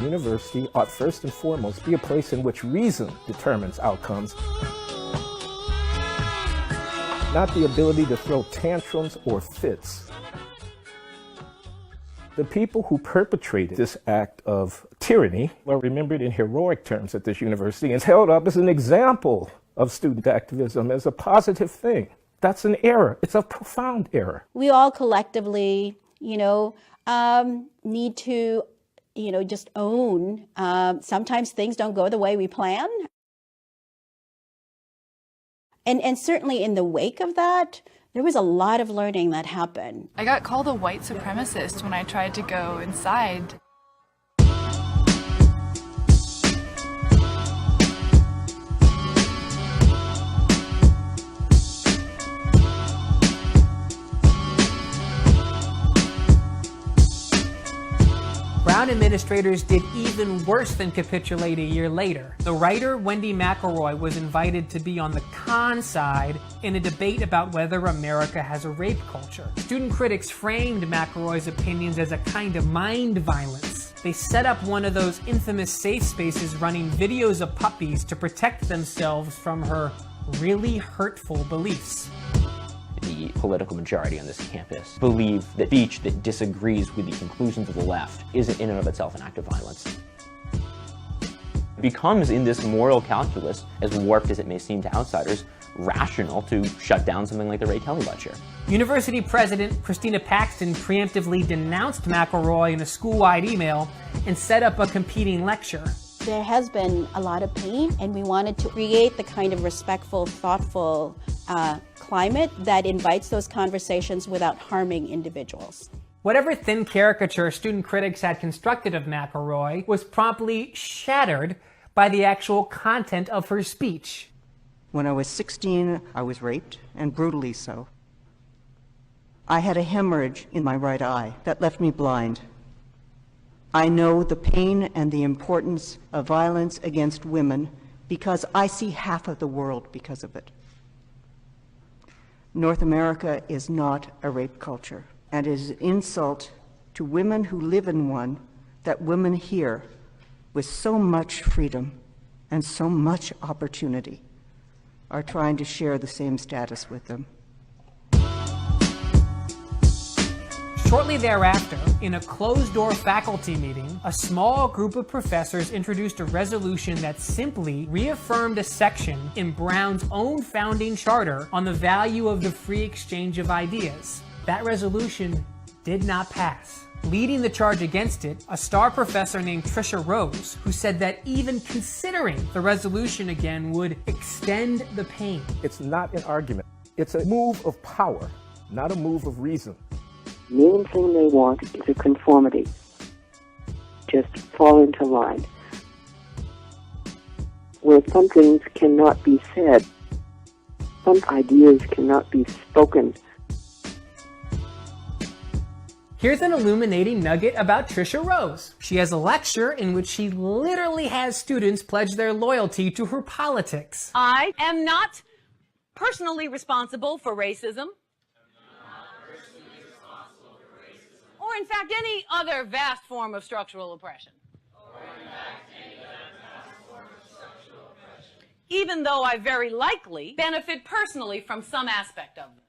University ought first and foremost be a place in which reason determines outcomes, not the ability to throw tantrums or fits. The people who perpetrated this act of tyranny are remembered in heroic terms at this university and is held up as an example of student activism as a positive thing. That's an error. It's a profound error. We all collectively, need to, just own. Sometimes things don't go the way we plan. And certainly in the wake of that, there was a lot of learning that happened. I got called a white supremacist when I tried to go inside. Brown administrators did even worse than capitulate a year later. The writer Wendy McElroy was invited to be on the con side in a debate about whether America has a rape culture. Student critics framed McElroy's opinions as a kind of mind violence. They set up one of those infamous safe spaces running videos of puppies to protect themselves from her really hurtful beliefs. The political majority on this campus believe that speech that disagrees with the conclusions of the left is in and of itself an act of violence. It becomes, in this moral calculus, as warped as it may seem to outsiders, rational to shut down something like the Ray Kelly lecture. University President Christina Paxton preemptively denounced McElroy in a school-wide email and set up a competing lecture. There has been a lot of pain, and we wanted to create the kind of respectful, thoughtful climate that invites those conversations without harming individuals. Whatever thin caricature student critics had constructed of McElroy was promptly shattered by the actual content of her speech. When I was 16, I was raped, and brutally so. I had a hemorrhage in my right eye that left me blind. I know the pain and the importance of violence against women because I see half of the world because of it. North America is not a rape culture, and it is an insult to women who live in one that women here, with so much freedom and so much opportunity, are trying to share the same status with them. Shortly thereafter, in a closed-door faculty meeting, a small group of professors introduced a resolution that simply reaffirmed a section in Brown's own founding charter on the value of the free exchange of ideas. That resolution did not pass. Leading the charge against it, a star professor named Tricia Rose, who said that even considering the resolution again would extend the pain. It's not an argument. It's a move of power, not a move of reason. The main thing they want is a conformity. Just fall into line. Where some things cannot be said, some ideas cannot be spoken. Here's an illuminating nugget about Tricia Rose. She has a lecture in which she literally has students pledge their loyalty to her politics. I am not personally responsible for racism. Or in fact, any other vast form of structural oppression. Even though I very likely benefit personally from some aspect of them.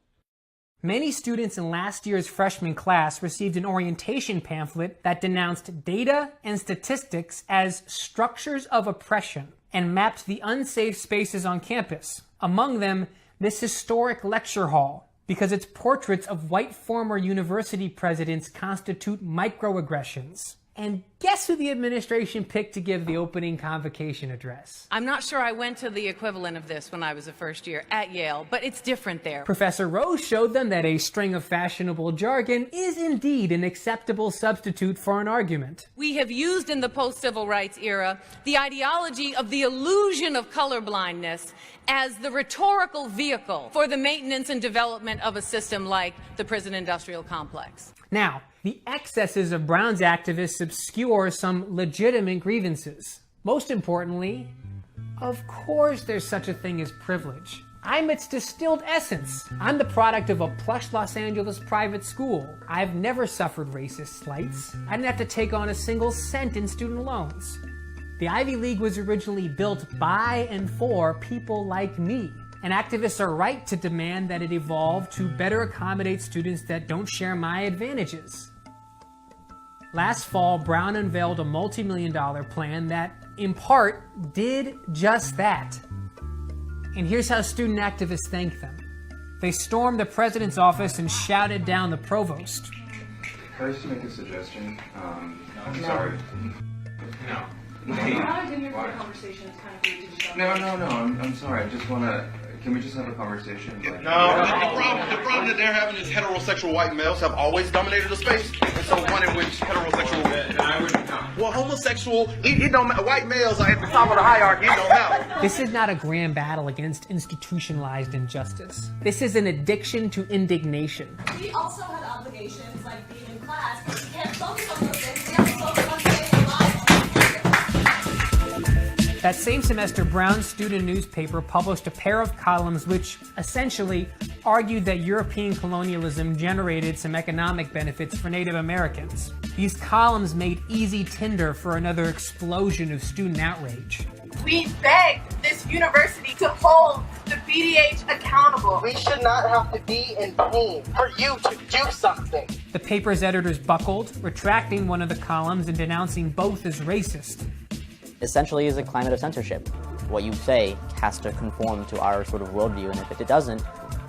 Many students in last year's freshman class received an orientation pamphlet that denounced data and statistics as structures of oppression and mapped the unsafe spaces on campus. Among them, this historic lecture hall, because its portraits of white former university presidents constitute microaggressions. And guess who the administration picked to give the opening convocation address? I'm not sure I went to the equivalent of this when I was a first year at Yale, but it's different there. Professor Rose showed them that a string of fashionable jargon is indeed an acceptable substitute for an argument. We have used in the post-civil rights era the ideology of the illusion of colorblindness as the rhetorical vehicle for the maintenance and development of a system like the prison-industrial complex. Now, the excesses of Brown's activists obscure some legitimate grievances. Most importantly, of course there's such a thing as privilege. I'm its distilled essence. I'm the product of a plush Los Angeles private school. I've never suffered racist slights. I didn't have to take on a single cent in student loans. The Ivy League was originally built by and for people like me. And activists are right to demand that it evolve to better accommodate students that don't share my advantages. Last fall, Brown unveiled a multi-million-dollar plan that, in part, did just that. And here's how student activists thanked them. They stormed the president's office and shouted down the provost. Can I just make a suggestion? I'm sorry. No. I'm sorry. I just want to. Can we just have a conversation? No, the problem that they're having is heterosexual white males have always dominated the space, and so one in which heterosexual. Well, homosexual, it don't matter. White males are at the top of the hierarchy. It don't matter. This is not a grand battle against institutionalized injustice. This is an addiction to indignation. We also had obligations like being in class, but we can't focus on those things. We have to focus on saving lives. That same semester, Brown's student newspaper published a pair of columns which essentially argued that European colonialism generated some economic benefits for Native Americans. These columns made easy tinder for another explosion of student outrage. We begged this university to hold the BDH accountable. We should not have to be in pain for you to do something. The paper's editors buckled, retracting one of the columns and denouncing both as racist. Essentially is a climate of censorship. What you say has to conform to our sort of worldview, and if it doesn't,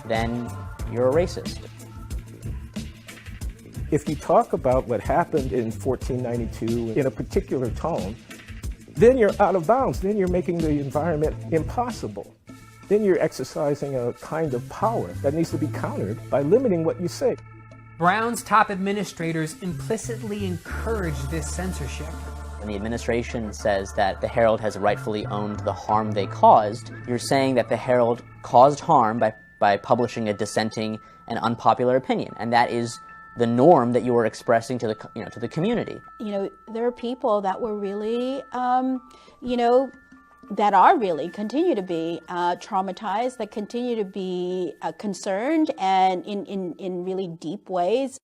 then you're a racist. If you talk about what happened in 1492 in a particular tone, then you're out of bounds. Then you're making the environment impossible. Then you're exercising a kind of power that needs to be countered by limiting what you say. Brown's top administrators implicitly encouraged this censorship. When the administration says that the Herald has rightfully owned the harm they caused, you're saying that the Herald caused harm by publishing a dissenting and unpopular opinion, and that is the norm that you were expressing to the to the community. There are people that were really, that are really continue to be traumatized, that continue to be concerned, and in really deep ways.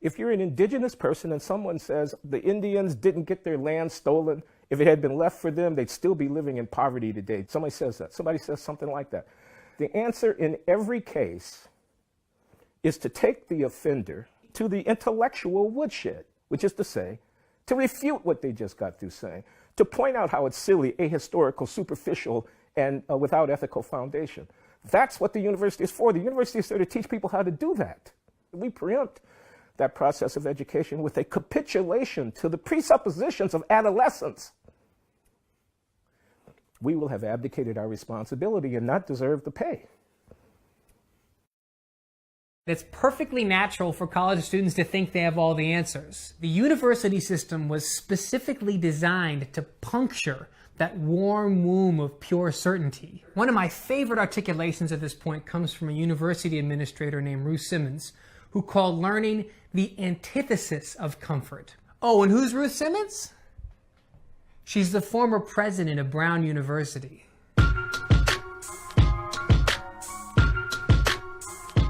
If you're an indigenous person and someone says the Indians didn't get their land stolen, if it had been left for them, they'd still be living in poverty today. Somebody says that. Somebody says something like that. The answer in every case is to take the offender to the intellectual woodshed, which is to say, to refute what they just got through saying, to point out how it's silly, ahistorical, superficial, and without ethical foundation. That's what the university is for. The university is there to teach people how to do that. We preempt that process of education with a capitulation to the presuppositions of adolescence. We will have abdicated our responsibility and not deserve the pay. It's perfectly natural for college students to think they have all the answers. The university system was specifically designed to puncture that warm womb of pure certainty. One of my favorite articulations at this point comes from a university administrator named Ruth Simmons, who called learning the antithesis of comfort. Oh, and who's Ruth Simmons? She's the former president of Brown University.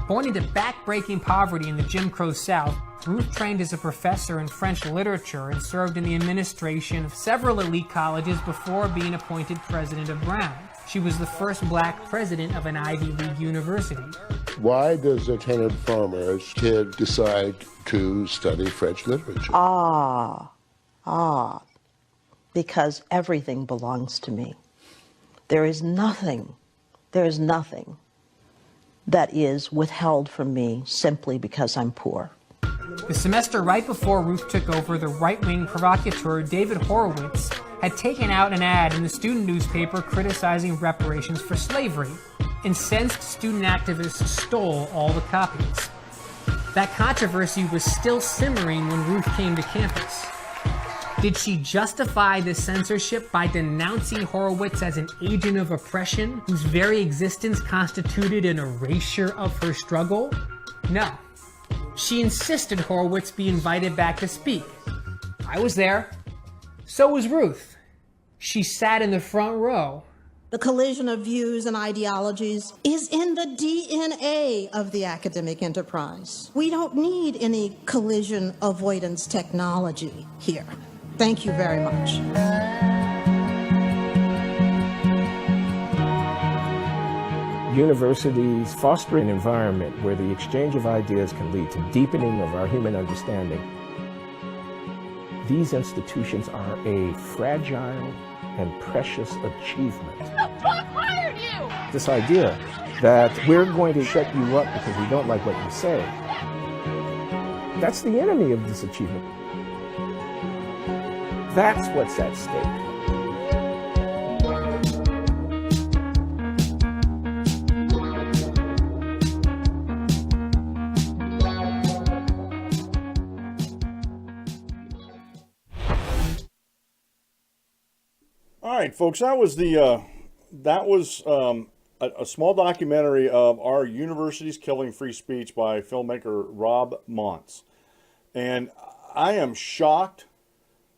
Born into back-breaking poverty in the Jim Crow South, Ruth trained as a professor in French literature and served in the administration of several elite colleges before being appointed president of Brown. She was the first black president of an Ivy League university. Why does a tenant farmer's kid decide to study French literature? Because everything belongs to me. There is nothing that is withheld from me simply because I'm poor. The semester right before Ruth took over, the right-wing provocateur David Horowitz had taken out an ad in the student newspaper criticizing reparations for slavery. Incensed student activists stole all the copies. That controversy was still simmering when Ruth came to campus. Did she justify this censorship by denouncing Horowitz as an agent of oppression whose very existence constituted an erasure of her struggle? No. She insisted Horowitz be invited back to speak. I was there. So was Ruth. She sat in the front row. The collision of views and ideologies is in the DNA of the academic enterprise. We don't need any collision avoidance technology here. Thank you very much. Universities foster an environment where the exchange of ideas can lead to deepening of our human understanding. these institutions are a fragile and precious achievement. The book hired you! This idea that we're going to shut you up because we don't like what you say, that's the enemy of this achievement. That's what's at stake. All right, folks, that was a small documentary of Our Universities Killing Free Speech by filmmaker Rob Montz. And I am shocked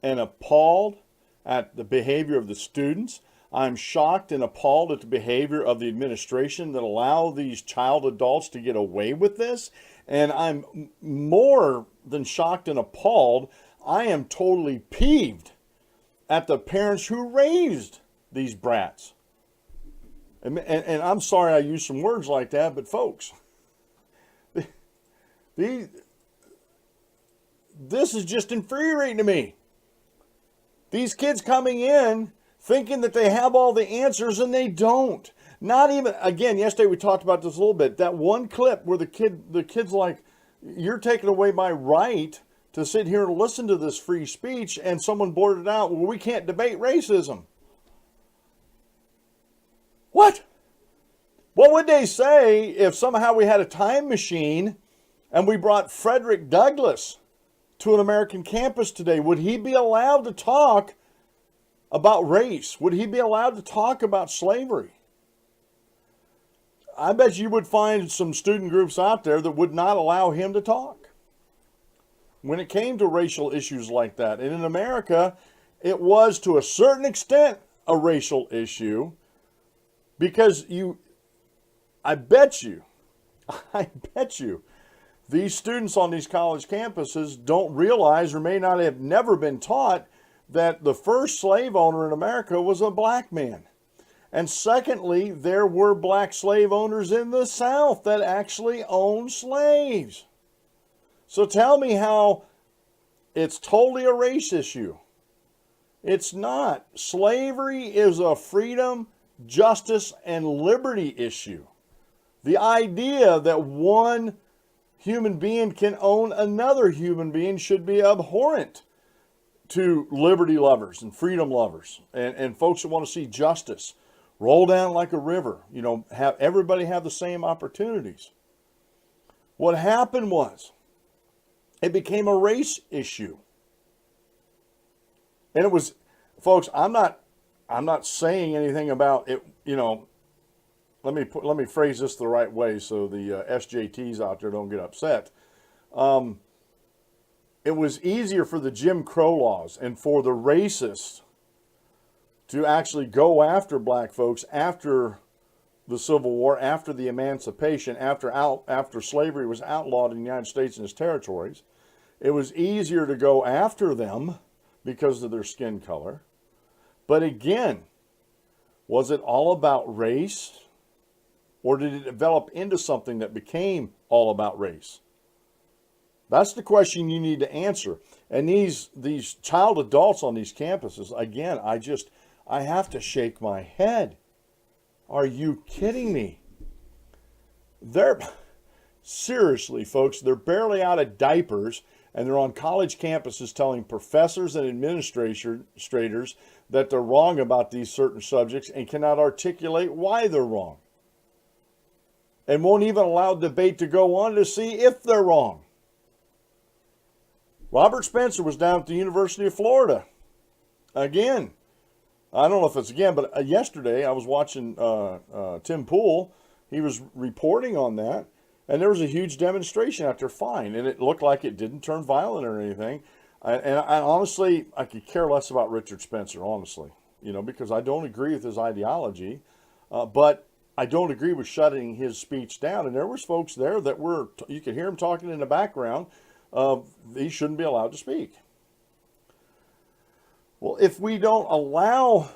and appalled at the behavior of the students. I'm shocked and appalled at the behavior of the administration that allow these child adults to get away with this. And I'm more than shocked and appalled. I am totally peeved at the parents who raised these brats. And I'm sorry I use some words like that, but folks, this is just infuriating to me. These kids coming in thinking that they have all the answers and they don't. Not even, again, yesterday we talked about this a little bit, that one clip where the kid's like, you're taking away my right to sit here and listen to this free speech, and someone blurted out, well, we can't debate racism. What? What would they say if somehow we had a time machine and we brought Frederick Douglass to an American campus today? Would he be allowed to talk about race? Would he be allowed to talk about slavery? I bet you would find some student groups out there that would not allow him to talk when it came to racial issues like that. And in America, it was to a certain extent a racial issue because I bet you, these students on these college campuses don't realize or may not have never been taught that the first slave owner in America was a black man. And secondly, there were black slave owners in the South that actually owned slaves. So tell me how it's totally a race issue. It's not. Slavery is a freedom, justice, and liberty issue. The idea that one human being can own another human being should be abhorrent to liberty lovers and freedom lovers and folks that want to see justice roll down like a river, have everybody have the same opportunities. What happened was it became a race issue. And it was, folks, I'm not saying anything about it, let me phrase this the right way so the SJTs out there don't get upset. It was easier for the Jim Crow laws and for the racists to actually go after black folks after the Civil War, after the Emancipation, after slavery was outlawed in the United States and its territories. It was easier to go after them because of their skin color. But again, was it all about race? Or did it develop into something that became all about race? That's the question you need to answer. And these child adults on these campuses, again, I have to shake my head. Are you kidding me? Seriously, folks, they're barely out of diapers, and they're on college campuses telling professors and administrators that they're wrong about these certain subjects and cannot articulate why they're wrong. And won't even allow debate to go on to see if they're wrong. Robert Spencer was down at the University of Florida. Again, I don't know if it's again, but yesterday I was watching Tim Pool. He was reporting on that. And there was a huge demonstration out there, fine. And it looked like it didn't turn violent or anything. And honestly, I could care less about Richard Spencer, honestly. Because I don't agree with his ideology. But I don't agree with shutting his speech down. And there was folks there that you could hear him talking in the background. He shouldn't be allowed to speak. Well, if we don't allow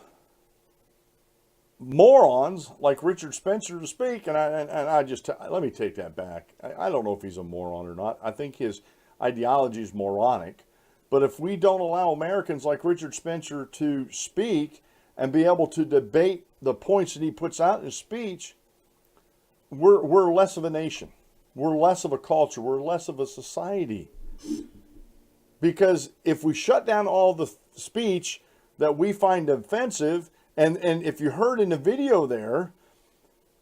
morons like Richard Spencer to speak, and let me take that back. I don't know if he's a moron or not. I think his ideology is moronic, But if we don't allow Americans like Richard Spencer to speak and be able to debate the points that he puts out in his speech, we're less of a nation. We're less of a culture. We're less of a society. Because if we shut down all the speech that we find offensive, and if you heard in the video there,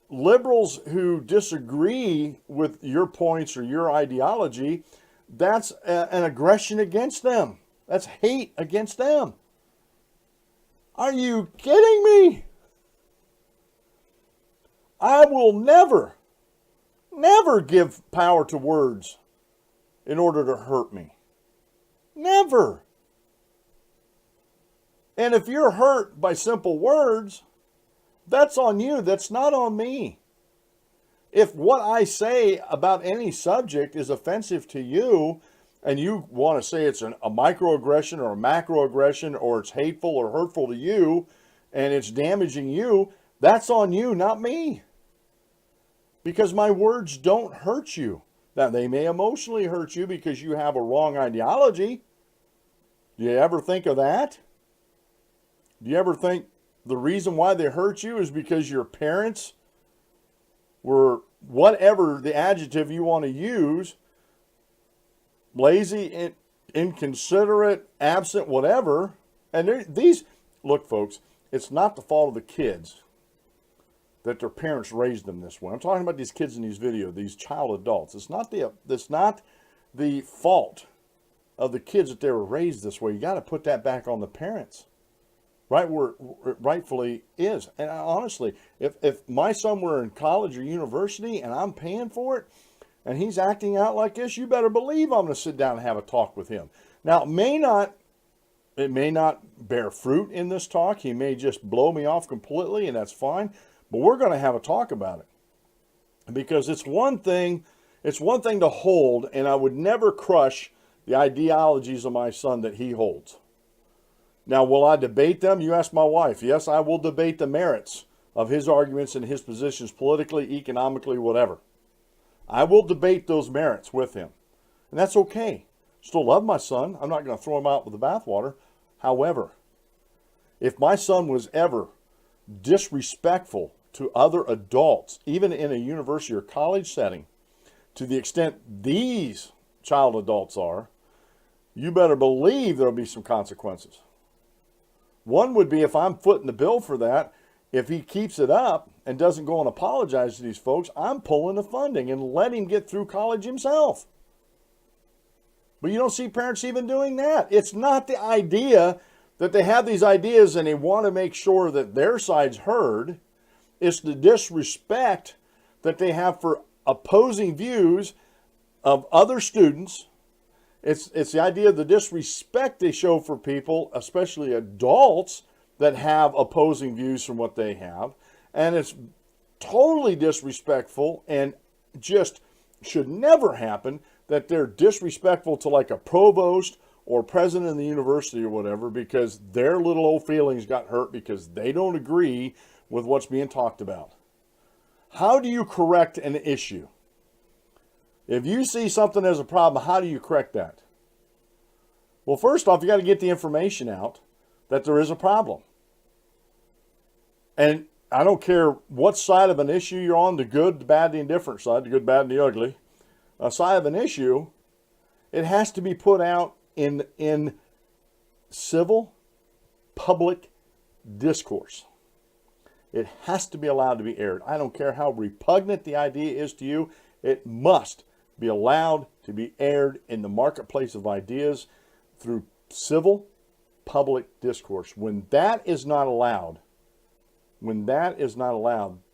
liberals who disagree with your points or your ideology, that's an aggression against them. That's hate against them. Are you kidding me? I will never give power to words in order to hurt me. Never. And if you're hurt by simple words, that's on you. That's not on me. If what I say about any subject is offensive to you, and you want to say it's a microaggression or a macroaggression, or it's hateful or hurtful to you, and it's damaging you, that's on you, not me. Because my words don't hurt you. Now, they may emotionally hurt you because you have a wrong ideology. Do you ever think of that? Do you ever think the reason why they hurt you is because your parents were, whatever the adjective you want to use, lazy, inconsiderate, absent, whatever? And look, folks, it's not the fault of the kids that their parents raised them this way. I'm talking about these kids in these videos, these child adults. It's not the fault of the kids that they were raised this way. You got to put that back on the parents, right where it rightfully is. And honestly, if my son were in college or university and I'm paying for it, and he's acting out like this, you better believe I'm going to sit down and have a talk with him. Now, it may not bear fruit in this talk. He may just blow me off completely, and that's fine. But we're going to have a talk about it, because it's one thing to hold, and I would never crush the ideologies of my son that he holds. Now, will I debate them? You ask my wife. Yes, I will debate the merits of his arguments and his positions politically, economically, whatever. I will debate those merits with him, and that's okay. Still love my son. I'm not going to throw him out with the bathwater. However, if my son was ever disrespectful to other adults, even in a university or college setting, to the extent these child adults are, you better believe there'll be some consequences. One would be, if I'm footing the bill for that, if he keeps it up and doesn't go and apologize to these folks, I'm pulling the funding and let him get through college himself. But you don't see parents even doing that. It's not the idea that they have these ideas and they want to make sure that their side's heard. It's the disrespect that they have for opposing views of other students. It's the idea of the disrespect they show for people, especially adults, that have opposing views from what they have. And it's totally disrespectful and just should never happen that they're disrespectful to like a provost or president of the university or whatever, because their little old feelings got hurt because they don't agree with what's being talked about. How do you correct an issue? If you see something as a problem, how do you correct that? Well, first off, you got to get the information out that there is a problem. And I don't care what side of an issue you're on, the good, the bad, the indifferent side, the good, bad, and the ugly, a side of an issue, it has to be put out in civil, public discourse. It has to be allowed to be aired. I don't care how repugnant the idea is to you, it must be allowed to be aired in the marketplace of ideas through civil, public discourse. When that is not allowed,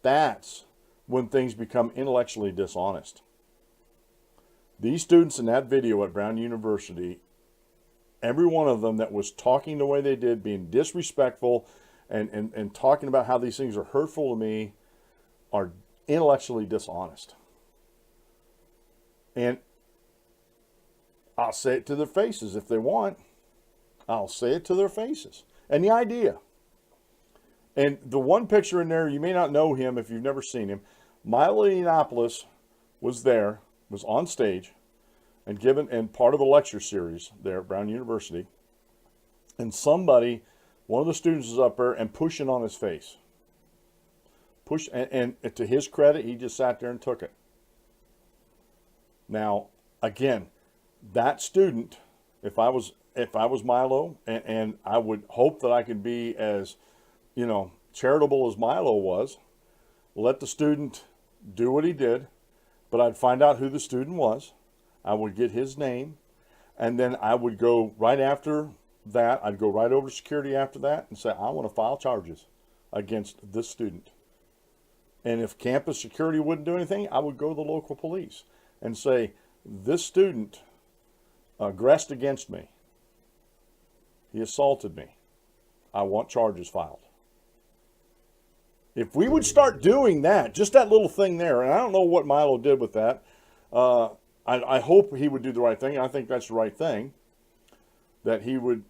that's when things become intellectually dishonest. These students in that video at Brown University, every one of them that was talking the way they did, being disrespectful and talking about how these things are hurtful to me, are intellectually dishonest. And I'll say it to their faces if they want. I'll say it to their faces. And the idea. And the one picture in there, you may not know him if you've never seen him. Milo Yiannopoulos was there, was on stage, and part of a lecture series there at Brown University. And one of the students is up there and pushing on his face. And to his credit, he just sat there and took it. Now, again, that student, if I was Milo, and I would hope that I could be as, charitable as Milo was, let the student do what he did, but I'd find out who the student was. I would get his name, and then I would go right after that. I'd go right over to security after that and say, I want to file charges against this student. And if campus security wouldn't do anything, I would go to the local police and say, this student aggressed against me. He assaulted me. I want charges filed. If we would start doing that, just that little thing there, and I don't know what Milo did with that. I hope he would do the right thing. I think that's the right thing, that he would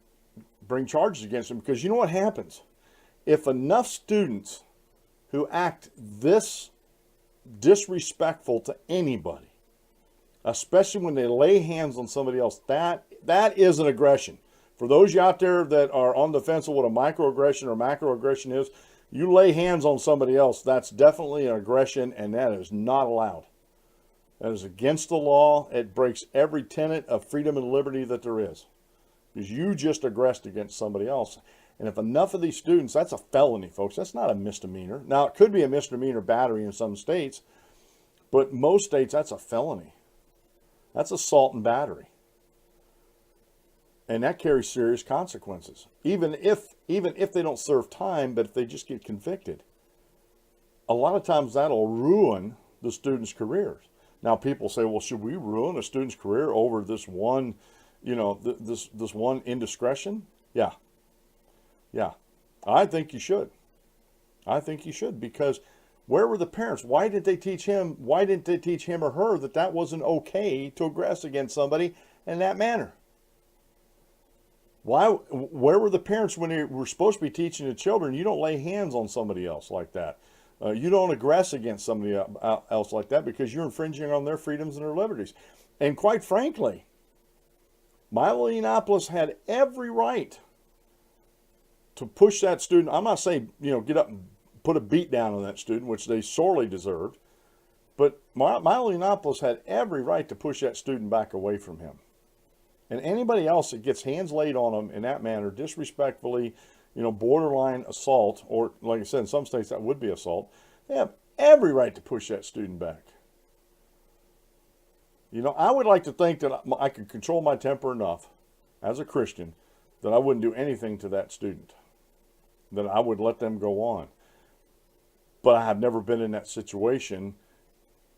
bring charges against him, because you know what happens? If enough students who act this disrespectful to anybody, especially when they lay hands on somebody else, that is an aggression. For those of you out there that are on the fence of what a microaggression or macroaggression is, you lay hands on somebody else, that's definitely an aggression, and that is not allowed. That is against the law. It breaks every tenet of freedom and liberty that there is, because you just aggressed against somebody else. And if enough of these students, that's a felony, folks. That's not a misdemeanor. Now, it could be a misdemeanor battery in some states, but most states, that's a felony. That's assault and battery. And that carries serious consequences, even if they don't serve time, but if they just get convicted. A lot of times that'll ruin the student's careers. Now, people say, well, should we ruin a student's career over this one, this one indiscretion? Yeah. I think you should. Because where were the parents? Why didn't they teach him or her that wasn't okay to aggress against somebody in that manner? Where were the parents when they were supposed to be teaching the children, you don't lay hands on somebody else like that? You don't aggress against somebody else like that, because you're infringing on their freedoms and their liberties. And quite frankly, Milo Yiannopoulos had every right to push that student. I'm not saying, get up and put a beat down on that student, which they sorely deserved. But Milo Yiannopoulos had every right to push that student back away from him. And anybody else that gets hands laid on them in that manner, disrespectfully, borderline assault, or like I said, in some states that would be assault, they have every right to push that student back. I would like to think that I could control my temper enough as a Christian that I wouldn't do anything to that student, that I would let them go on. But I have never been in that situation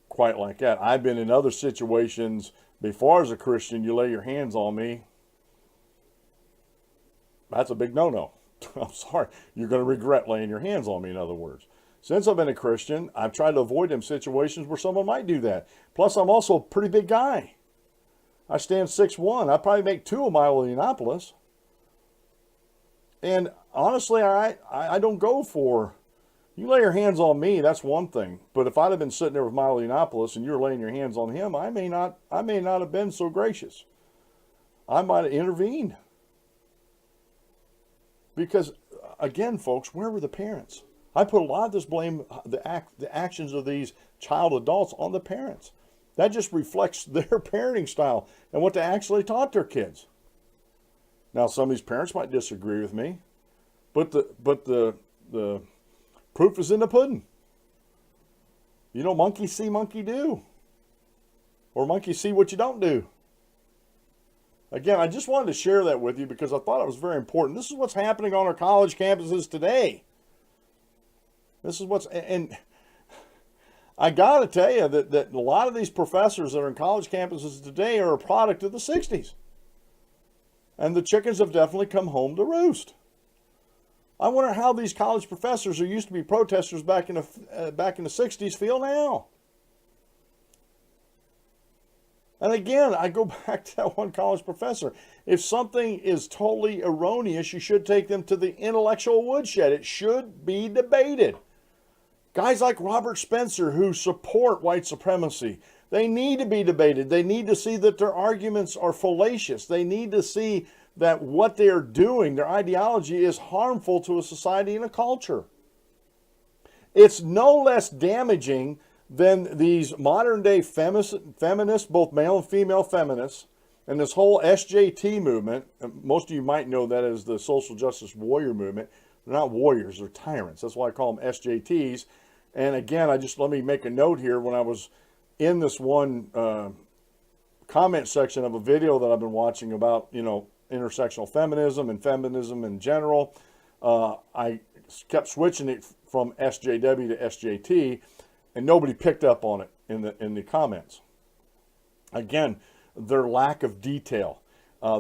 quite like that. I've been in other situations before as a Christian. You lay your hands on me, that's a big no-no. I'm sorry. You're going to regret laying your hands on me, in other words. Since I've been a Christian, I've tried to avoid them situations where someone might do that. Plus, I'm also a pretty big guy. I stand 6'1". I probably make 2 of Milo Yiannopoulos. And honestly, I don't go for, you lay your hands on me, that's one thing. But if I'd have been sitting there with Milo Yiannopoulos and you're laying your hands on him, I may not have been so gracious. I might have intervened. Because, again, folks, where were the parents? I put a lot of this blame, the actions of these child adults, on the parents. That just reflects their parenting style and what they actually taught their kids. Now, some of these parents might disagree with me, but the proof is in the pudding. Monkey see, monkey do. Or monkey see what you don't do. Again, I just wanted to share that with you because I thought it was very important. This is what's happening on our college campuses today. And I got to tell you that a lot of these professors that are in college campuses today are a product of the 60s. And the chickens have definitely come home to roost. I wonder how these college professors who used to be protesters back in the 60s feel now. And again, I go back to that one college professor. If something is totally erroneous, you should take them to the intellectual woodshed. It should be debated. Guys like Robert Spencer, who support white supremacy, They need to be debated. They need to see that their arguments are fallacious. They need to see that what they're doing, their ideology, is harmful to a society and a culture. It's no less damaging than these modern-day feminists, both male and female feminists, and this whole SJT movement. Most of you might know that as the social justice warrior movement. They're not warriors, they're tyrants. That's why I call them SJTs. And again, let me make a note here. When I was in this one comment section of a video that I've been watching about, intersectional feminism and feminism in general, I kept switching it from SJW to SJT, and nobody picked up on it in the comments. Again, their lack of detail,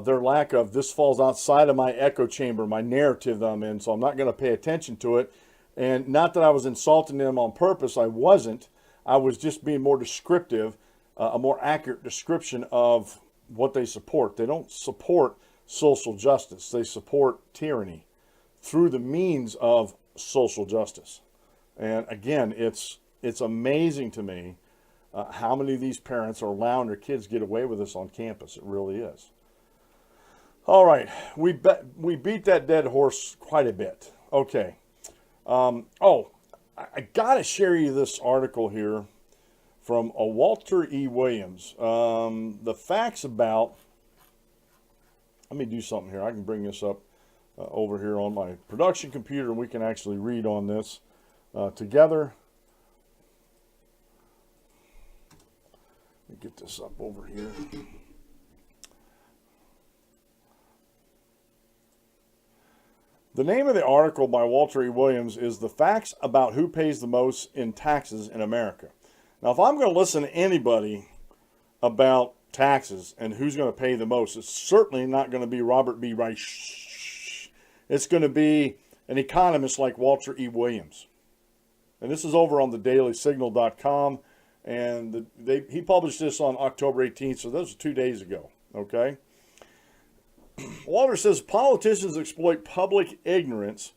their lack of, this falls outside of my echo chamber, my narrative that I'm in, so I'm not going to pay attention to it. And not that I was insulting them on purpose, I wasn't. I was just being more descriptive, a more accurate description of what they support. They don't support social justice. They support tyranny through the means of social justice. And again, it's amazing to me how many of these parents are allowing their kids get away with this on campus. It really is. All right, we beat that dead horse quite a bit. Okay. I got to share you this article here from Walter E. Williams. The facts about, let me do something here. I can bring this up over here on my production computer, and we can actually read on this together. Let me get this up over here. The name of the article by Walter E. Williams is "The Facts About Who Pays the Most in Taxes in America." Now, if I'm going to listen to anybody about taxes and who's going to pay the most, it's certainly not going to be Robert B. Reich. It's going to be an economist like Walter E. Williams. And this is over on thedailysignal.com. And he published this on October 18th, so that was 2 days ago. Okay? Walter says, politicians exploit public ignorance.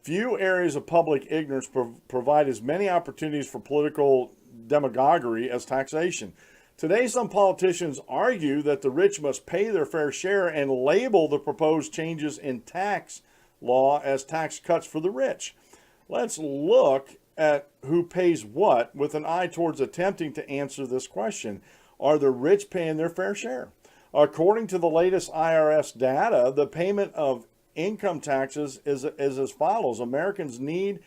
Few areas of public ignorance provide as many opportunities for political demagoguery as taxation. Today, some politicians argue that the rich must pay their fair share and label the proposed changes in tax law as tax cuts for the rich. Let's look at who pays what with an eye towards attempting to answer this question. Are the rich paying their fair share? According to the latest IRS data, the payment of income taxes is as follows. Americans need,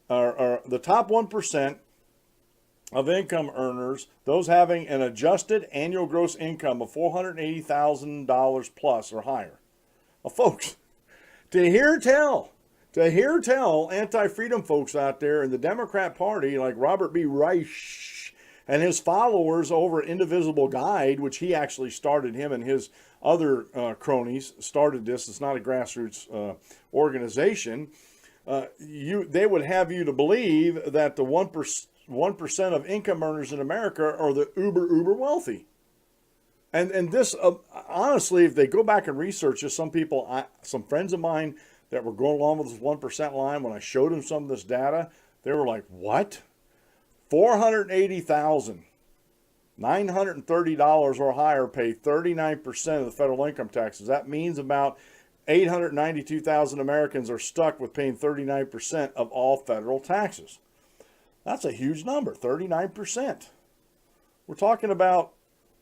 the top 1% of income earners, those having an adjusted annual gross income of $480,000 plus or higher. Well, folks, to hear tell anti-freedom folks out there in the Democrat Party like Robert B. Reich and his followers over at Indivisible Guide, which he actually started, him and his other cronies started this. It's not a grassroots organization. They would have you to believe that the 1% of income earners in America are the uber wealthy. And this, honestly, if they go back and research this, some friends of mine that were going along with this 1% line, when I showed them some of this data, they were like, what? $480,930 or higher pay 39% of the federal income taxes. That means about 892,000 Americans are stuck with paying 39% of all federal taxes. That's a huge number, 39%. We're talking about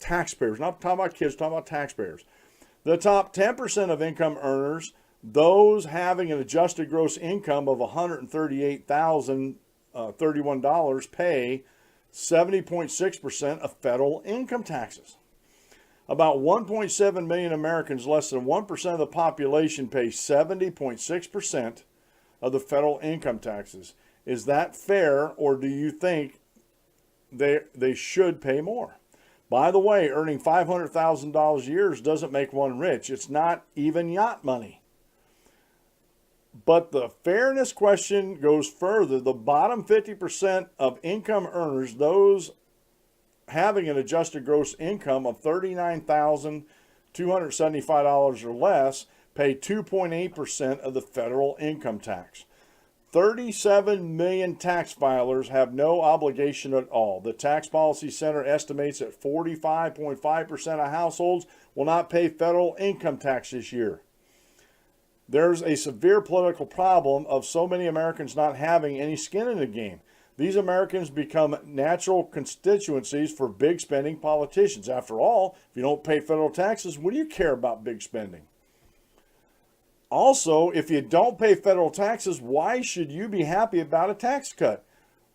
taxpayers, not talking about kids, talking about taxpayers. The top 10% of income earners, those having an adjusted gross income of $138,031 pay 70.6% of federal income taxes. About 1.7 million Americans, less than 1% of the population, pay 70.6% of the federal income taxes. Is that fair, or do you think they should pay more? By the way, earning $500,000 a year doesn't make one rich. It's not even yacht money. But the fairness question goes further. The bottom 50% of income earners, those having an adjusted gross income of $39,275 or less, pay 2.8% of the federal income tax. 37 million tax filers have no obligation at all. The Tax Policy Center estimates that 45.5% of households will not pay federal income tax this year. There's a severe political problem of so many Americans not having any skin in the game. These Americans become natural constituencies for big spending politicians. After all, if you don't pay federal taxes, what do you care about big spending? Also, if you don't pay federal taxes, why should you be happy about a tax cut?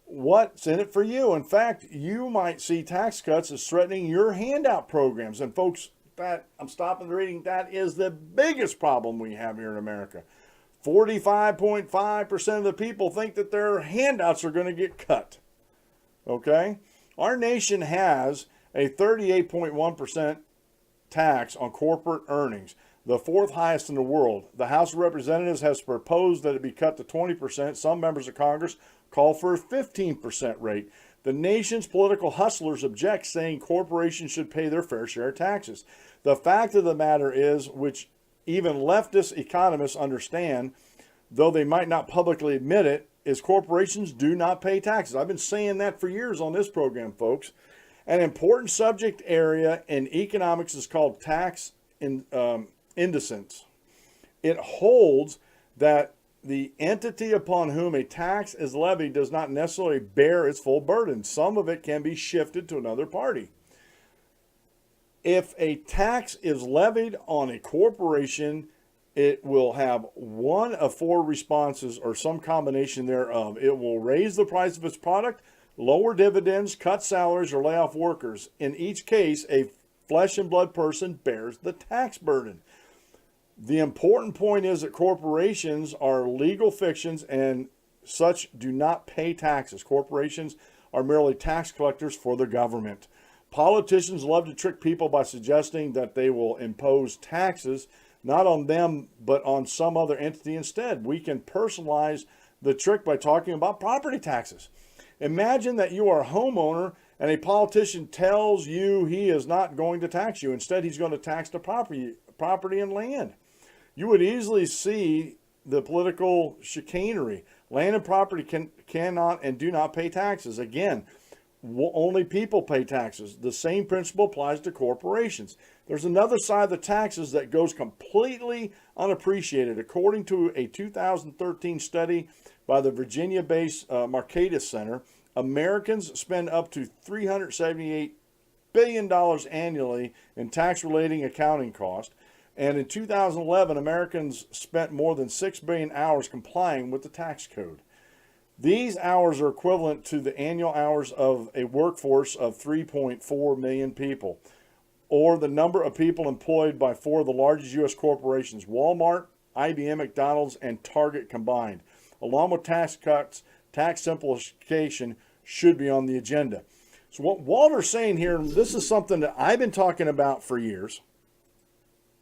What's in it for you? In fact, you might see tax cuts as threatening your handout programs. And folks, that I'm stopping the reading. That is the biggest problem we have here in America. 45.5% of the people think that their handouts are going to get cut. Okay? Our nation has a 38.1% tax on corporate earnings, the fourth highest in the world. The House of Representatives has proposed that it be cut to 20%. Some members of Congress call for a 15% rate. The nation's political hustlers object, saying corporations should pay their fair share of taxes. The fact of the matter is, which even leftist economists understand, though they might not publicly admit it, is corporations do not pay taxes. I've been saying that for years on this program, folks. An important subject area in economics is called tax indecence. It holds that the entity upon whom a tax is levied does not necessarily bear its full burden. Some of it can be shifted to another party. If a tax is levied on a corporation, it will have one of four responses or some combination thereof. It will raise the price of its product, lower dividends, cut salaries, or lay off workers. In each case, a flesh and blood person bears the tax burden. The important point is that corporations are legal fictions and such do not pay taxes. Corporations are merely tax collectors for the government. Politicians love to trick people by suggesting that they will impose taxes, not on them, but on some other entity instead. We can personalize the trick by talking about property taxes. Imagine that you are a homeowner and a politician tells you he is not going to tax you. Instead, he's going to tax the property and land. You would easily see the political chicanery. Land and property cannot and do not pay taxes. Again, only people pay taxes. The same principle applies to corporations. There's another side of the taxes that goes completely unappreciated. According to a 2013 study by the Virginia-based Marcatus Center, Americans spend up to $378 billion annually in tax-relating accounting costs. And in 2011, Americans spent more than 6 billion hours complying with the tax code. These hours are equivalent to the annual hours of a workforce of 3.4 million people, or the number of people employed by four of the largest U.S. corporations, Walmart, IBM, McDonald's, and Target combined. Along with tax cuts, tax simplification should be on the agenda. So what Walter's saying here, and this is something that I've been talking about for years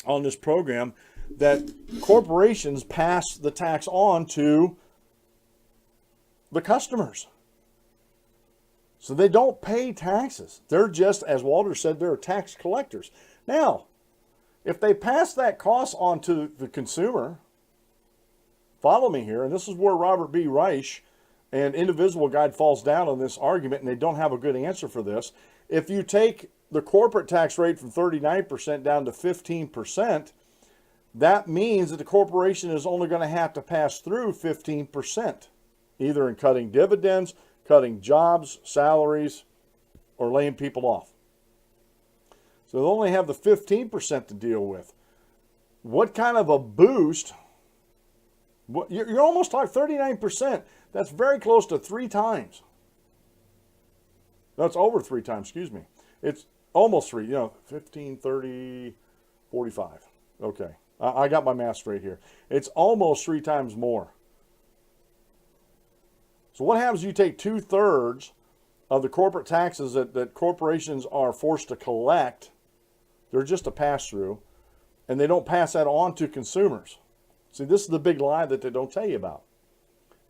on this program, that corporations pass the tax on to the customers. So they don't pay taxes. They're just, as Walter said, they're tax collectors. Now, if they pass that cost on to the consumer, follow me here, and this is where Robert B. Reich and Indivisible Guide falls down on this argument, and they don't have a good answer for this. If you take the corporate tax rate from 39% down to 15%, that means that the corporation is only going to have to pass through 15%, either in cutting dividends, cutting jobs, salaries, or laying people off. So they'll only have the 15% to deal with. What kind of a boost? You're almost talking 39%. That's very close to 3 times. That's over 3 times, excuse me. It's almost 3, 15, 30, 45. Okay, I got my math straight here. It's almost 3 times more. So what happens if you take 2/3 of the corporate taxes that corporations are forced to collect? They're just a pass-through, and they don't pass that on to consumers. See, this is the big lie that they don't tell you about.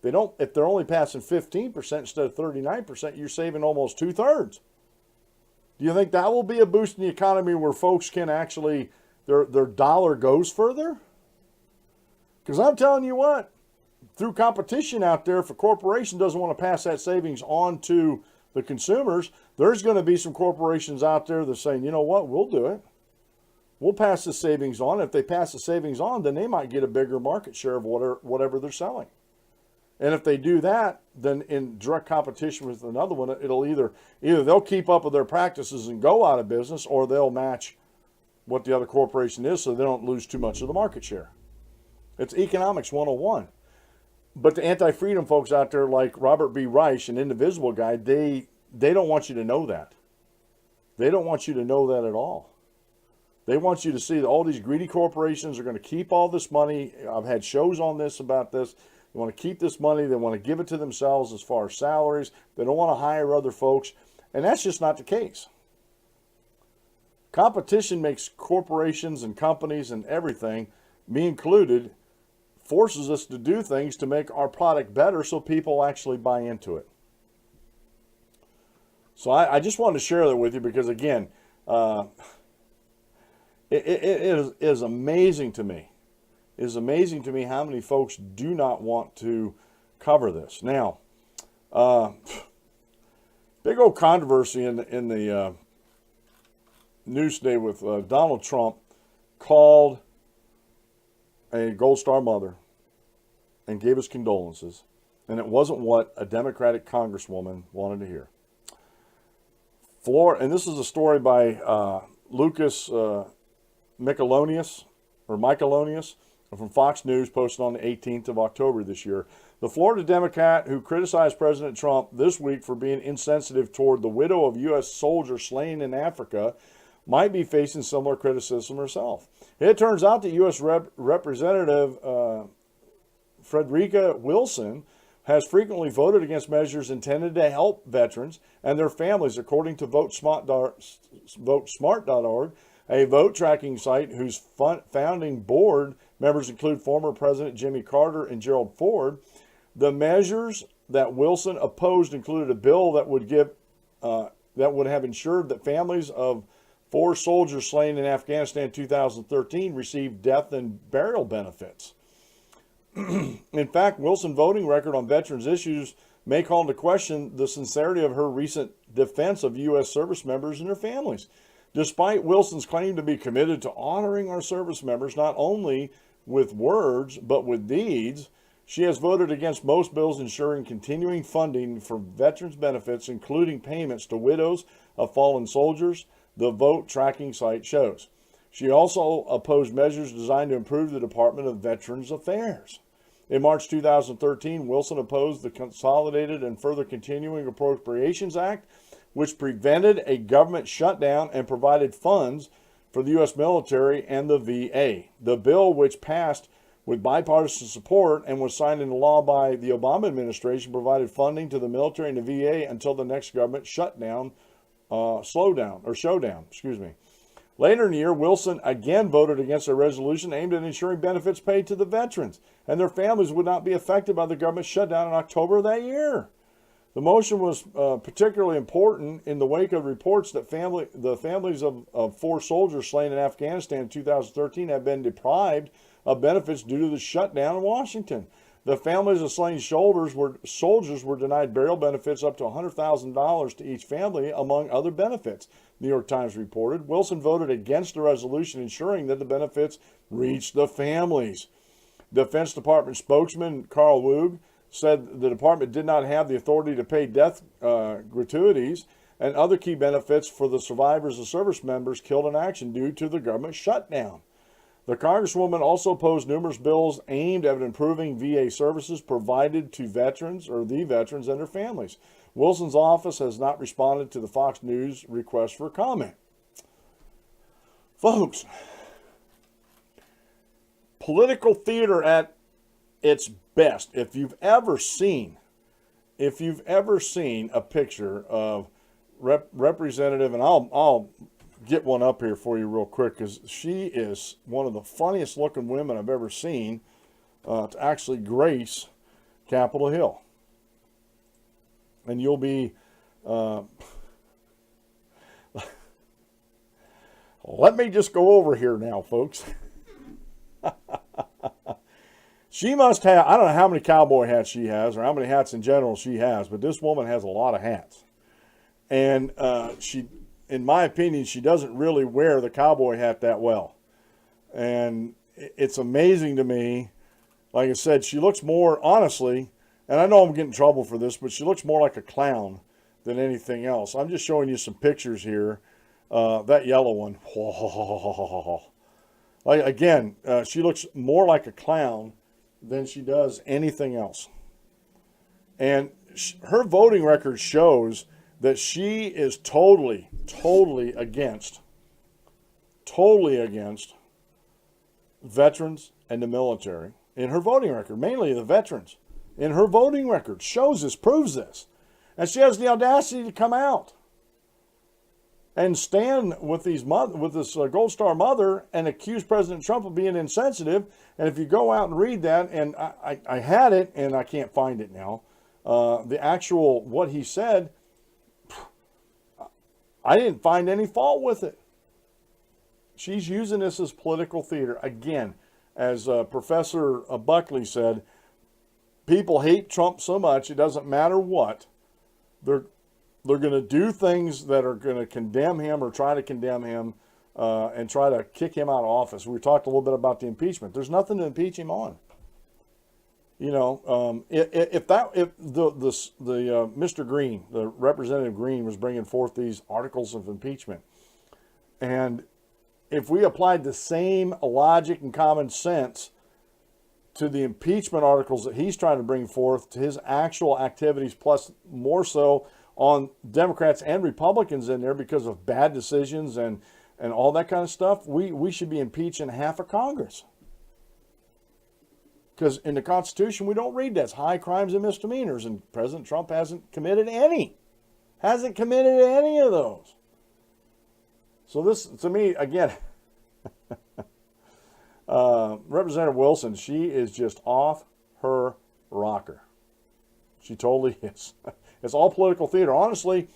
If they're only passing 15% instead of 39%, you're saving almost 2/3. Do you think that will be a boost in the economy where folks can actually, their dollar goes further? Because I'm telling you what, through competition out there, if a corporation doesn't want to pass that savings on to the consumers, there's going to be some corporations out there that are saying, you know what, we'll do it. We'll pass the savings on. If they pass the savings on, then they might get a bigger market share of whatever they're selling. And if they do that, then in direct competition with another one, it'll either they'll keep up with their practices and go out of business, or they'll match what the other corporation is so they don't lose too much of the market share. It's economics 101. But the anti-freedom folks out there like Robert B. Reich, an Indivisible guy, they don't want you to know that. They don't want you to know that at all. They want you to see that all these greedy corporations are going to keep all this money. I've had shows on this about this. They want to keep this money. They want to give it to themselves as far as salaries. They don't want to hire other folks. And that's just not the case. Competition makes corporations and companies and everything, me included, forces us to do things to make our product better so people actually buy into it. So I just wanted to share that with you because, again, it is amazing to me. It is amazing to me how many folks do not want to cover this. Now, big old controversy in the news today with Donald Trump called a Gold Star mother and gave us condolences, and it wasn't what a Democratic congresswoman wanted to hear. And this is a story by Lucas Michelonius from Fox News, posted on the 18th of October this year. The Florida Democrat who criticized President Trump this week for being insensitive toward the widow of U.S. soldier slain in Africa might be facing similar criticism herself. It turns out that U.S. Representative Frederica Wilson has frequently voted against measures intended to help veterans and their families, according to VoteSmart.org, a vote tracking site whose founding board members include former President Jimmy Carter and Gerald Ford. The measures that Wilson opposed included a bill that would have ensured that families of 4 soldiers slain in Afghanistan in 2013 received death and burial benefits. In fact, Wilson's voting record on veterans issues may call into question the sincerity of her recent defense of U.S. service members and their families. Despite Wilson's claim to be committed to honoring our service members, not only with words, but with deeds, she has voted against most bills ensuring continuing funding for veterans benefits, including payments to widows of fallen soldiers, the vote tracking site shows. She also opposed measures designed to improve the Department of Veterans Affairs. In March 2013, Wilson opposed the Consolidated and Further Continuing Appropriations Act, which prevented a government shutdown and provided funds for the U.S. military and the VA. The bill, which passed with bipartisan support and was signed into law by the Obama administration, provided funding to the military and the VA until the next government showdown. Later in the year, Wilson again voted against a resolution aimed at ensuring benefits paid to the veterans and their families would not be affected by the government shutdown in October of that year. The motion was particularly important in the wake of reports that the families of 4 soldiers slain in Afghanistan in 2013 have been deprived of benefits due to the shutdown in Washington. The families of slain soldiers were denied burial benefits up to $100,000 to each family, among other benefits, New York Times reported. Wilson voted against a resolution ensuring that the benefits reached the families. Defense Department spokesman Carl Woog said the department did not have the authority to pay death gratuities and other key benefits for the survivors of service members killed in action due to the government shutdown. The Congresswoman also opposed numerous bills aimed at improving VA services provided to veterans or the veterans and their families. Wilson's office has not responded to the Fox News request for comment. Folks, political theater at its best. If you've ever seen a picture of Representative, and I'll get one up here for you real quick because she is one of the funniest looking women I've ever seen to actually grace Capitol Hill. And you'll be, let me just go over here now, folks. She must have, I don't know how many cowboy hats she has or how many hats in general she has, but this woman has a lot of hats. And she, in my opinion, she doesn't really wear the cowboy hat that well. And it's amazing to me. Like I said, she looks more, honestly, and I know I'm getting in trouble for this, but she looks more like a clown than anything else. I'm just showing you some pictures here. That yellow one. Like, again, she looks more like a clown than she does anything else. And her voting record shows that she is totally against veterans and the military in her voting record, mainly the veterans. In her voting record shows this, proves this. And she has the audacity to come out and stand with this Gold Star mother and accuse President Trump of being insensitive. And if you go out and read that, and I had it and I can't find it now, the actual what he said, I didn't find any fault with it. She's using this as political theater. Again, as Professor Buckley said, people hate Trump so much, it doesn't matter what. They're going to do things that are going to condemn him or try to condemn him and try to kick him out of office. We talked a little bit about the impeachment. There's nothing to impeach him on. You know, if Mr. Green, the Representative Green, was bringing forth these articles of impeachment, and if we applied the same logic and common sense to the impeachment articles that he's trying to bring forth, to his actual activities, plus more so on Democrats and Republicans in there because of bad decisions and all that kind of stuff, we should be impeaching half of Congress. Because in the Constitution, we don't read that. It's high crimes and misdemeanors, and President Trump hasn't committed any. Hasn't committed any of those. So this, to me, again, Representative Wilson, she is just off her rocker. She totally is. It's all political theater. Honestly,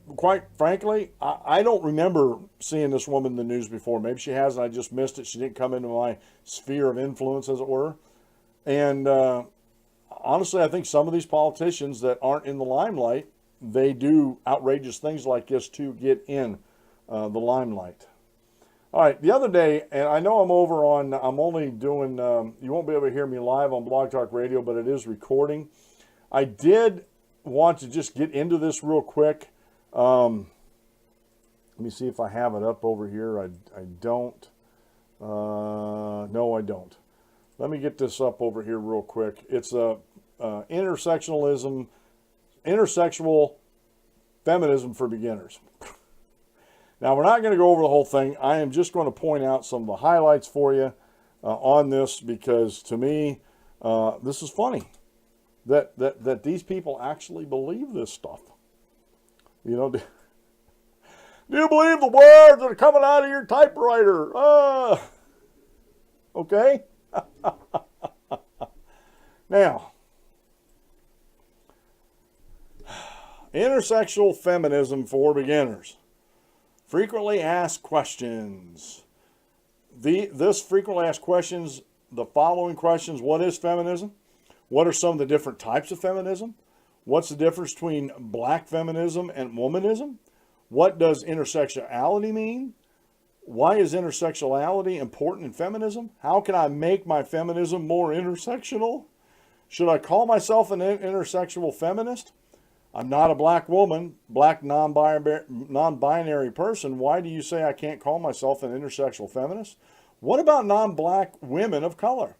quite frankly, I don't remember seeing this woman in the news before. Maybe she has and I just missed it. She didn't come into my sphere of influence, as it were. And honestly, I think some of these politicians that aren't in the limelight, they do outrageous things like this to get in the limelight. All right, the other day, and I know I'm only doing, you won't be able to hear me live on Blog Talk Radio, but it is recording. I did want to just get into this real quick. Let me see if I have it up over here. I don't. No, I don't. Let me get this up over here real quick. It's intersectional feminism for beginners. Now, we're not going to go over the whole thing. I am just going to point out some of the highlights for you on this, because to me, this is funny that these people actually believe this stuff. You know, do you believe the words that are coming out of your typewriter? Okay. Now, intersectional feminism for beginners. Frequently asked questions. This frequently asked questions, the following questions: what is feminism? What are some of the different types of feminism? What's the difference between black feminism and womanism? What does intersectionality mean? Why is intersectionality important in feminism? How can I make my feminism more intersectional? Should I call myself an intersectional feminist? I'm not a black woman, black non-binary person. Why do you say I can't call myself an intersectional feminist? What about non-black women of color?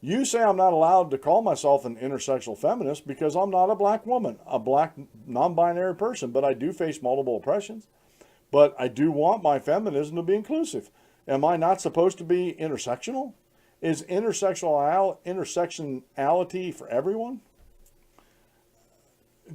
You say I'm not allowed to call myself an intersectional feminist because I'm not a black woman, a black non-binary person, but I do face multiple oppressions. But I do want my feminism to be inclusive. Am I not supposed to be intersectional? Is intersectionality for everyone?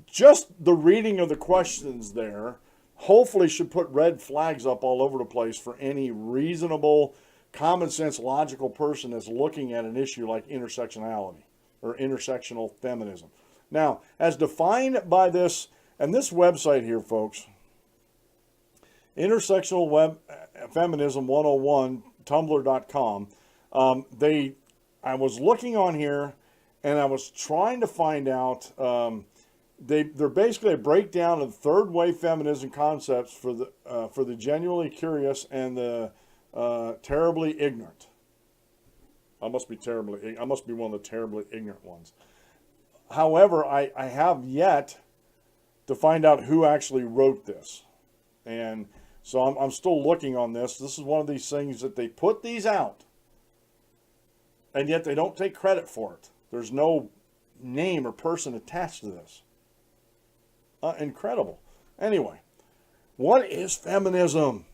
Just the reading of the questions there hopefully should put red flags up all over the place for any reasonable, common sense, logical person that's looking at an issue like intersectionality or intersectional feminism. Now, as defined by this, and this website here, folks, Intersectional Feminism 101, tumblr.com, they I was looking on here, and I was trying to find out. They're basically a breakdown of third wave feminism concepts for the genuinely curious and the terribly ignorant. I must be one of the terribly ignorant ones. However, I have yet to find out who actually wrote this, and so I'm still looking on this. This is one of these things that they put these out, and yet they don't take credit for it. There's no name or person attached to this. Incredible. Anyway, what is feminism?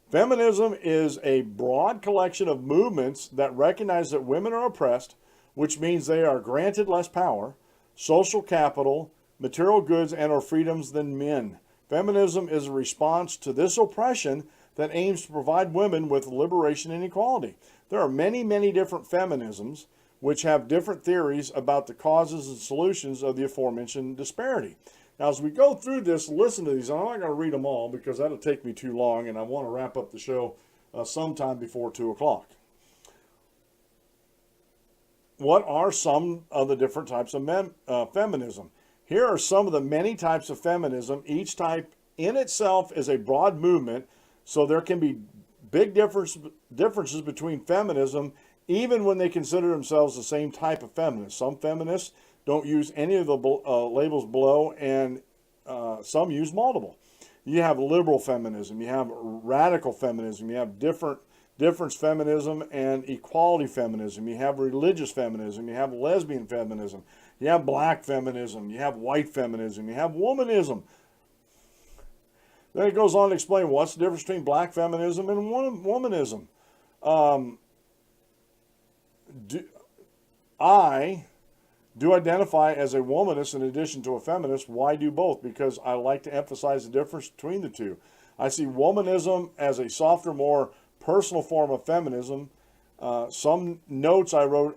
Feminism is a broad collection of movements that recognize that women are oppressed, which means they are granted less power, social capital, material goods, and or freedoms than men. Feminism is a response to this oppression that aims to provide women with liberation and equality. There are many, many different feminisms which have different theories about the causes and solutions of the aforementioned disparity. Now, as we go through this, listen to these. I'm not going to read them all because that'll take me too long, and I want to wrap up the show sometime before 2 o'clock. What are some of the different types of feminism? Here are some of the many types of feminism. Each type in itself is a broad movement, so there can be big differences between feminism, even when they consider themselves the same type of feminist. Some feminists don't use any of the labels below, and some use multiple. You have liberal feminism, you have radical feminism, you have difference feminism and equality feminism, you have religious feminism, you have lesbian feminism, you have black feminism, you have white feminism, you have womanism. Then it goes on to explain what's the difference between black feminism and womanism. I do identify as a womanist in addition to a feminist. Why do both? Because I like to emphasize the difference between the two. I see womanism as a softer, more personal form of feminism. Some notes I wrote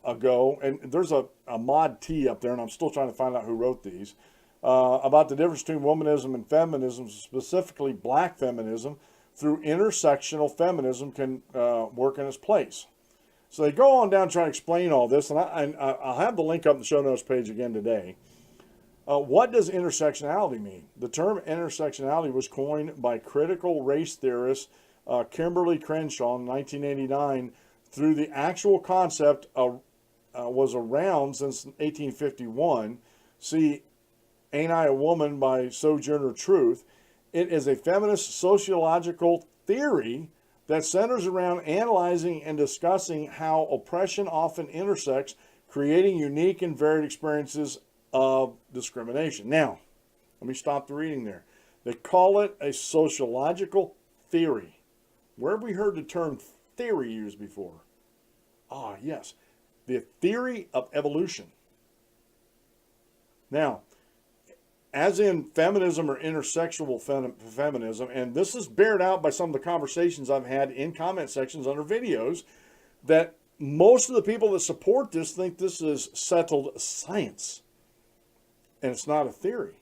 ago, and there's a mod T up there, and I'm still trying to find out who wrote these, about the difference between womanism and feminism, specifically black feminism, through intersectional feminism can work in its place. So they go on down trying to explain all this, and I'll have the link up in the show notes page again today. What does intersectionality mean? The term intersectionality was coined by critical race theorist Kimberly Crenshaw in 1989. Through the actual concept was around since 1851. See, Ain't I a Woman by Sojourner Truth. It is a feminist sociological theory that centers around analyzing and discussing how oppression often intersects, creating unique and varied experiences of discrimination. Now, let me stop the reading there. They call it a sociological theory. Where have we heard the term theory used before? Ah, yes, the theory of evolution. Now, as in feminism or intersexual feminism, and this is bared out by some of the conversations I've had in comment sections under videos, that most of the people that support this think this is settled science. And it's not a theory.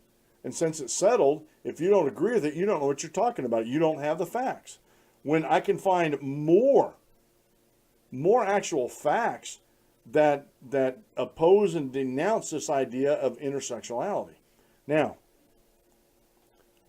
And since it's settled, if you don't agree with it, you don't know what you're talking about. You don't have the facts. When I can find more actual facts that oppose and denounce this idea of intersectionality. Now,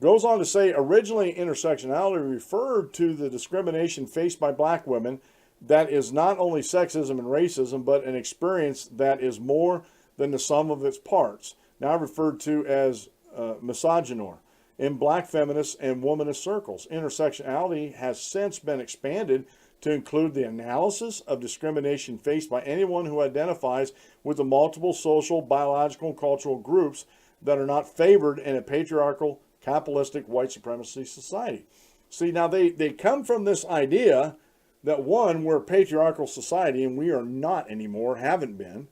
goes on to say, originally intersectionality referred to the discrimination faced by black women that is not only sexism and racism, but an experience that is more than the sum of its parts, now referred to as misogynoir. In black feminist and womanist circles, intersectionality has since been expanded to include the analysis of discrimination faced by anyone who identifies with the multiple social, biological, and cultural groups that are not favored in a patriarchal, capitalistic, white supremacy society. See, now they come from this idea that, one, we're a patriarchal society, and we are not anymore, haven't been.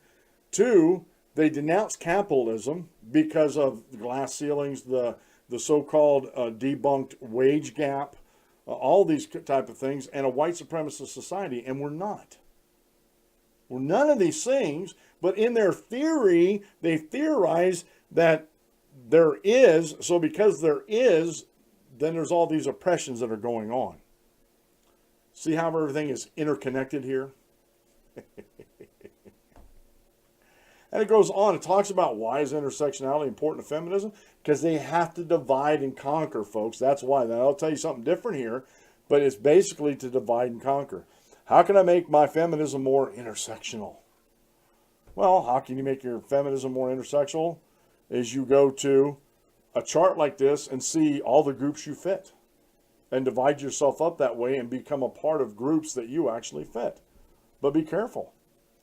Two, they denounce capitalism because of the glass ceilings, the so-called debunked wage gap, all these type of things, and a white supremacist society, and we're not. We're none of these things, but in their theory, they theorize that there is, so because there is, then there's all these oppressions that are going on. See how everything is interconnected here? And it goes on. It talks about why is intersectionality important to feminism? Because they have to divide and conquer, folks. That's why. Now, I'll tell you something different here, but it's basically to divide and conquer. How can I make my feminism more intersectional? Well, how can you make your feminism more intersectional? Is you go to a chart like this and see all the groups you fit and divide yourself up that way and become a part of groups that you actually fit. But be careful.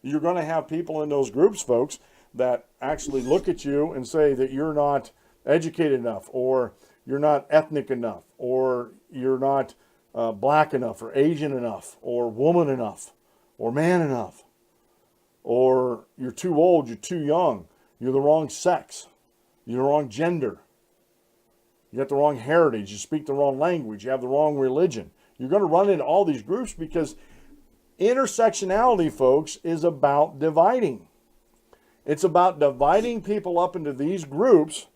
You're going to have people in those groups, folks, that actually look at you and say that you're not educated enough, or you're not ethnic enough, or you're not black enough, or Asian enough, or woman enough, or man enough, or you're too old, you're too young, you're the wrong sex, you're the wrong gender, you got the wrong heritage, you speak the wrong language, you have the wrong religion. You're going to run into all these groups because intersectionality, folks, is about dividing. It's about dividing people up into these groups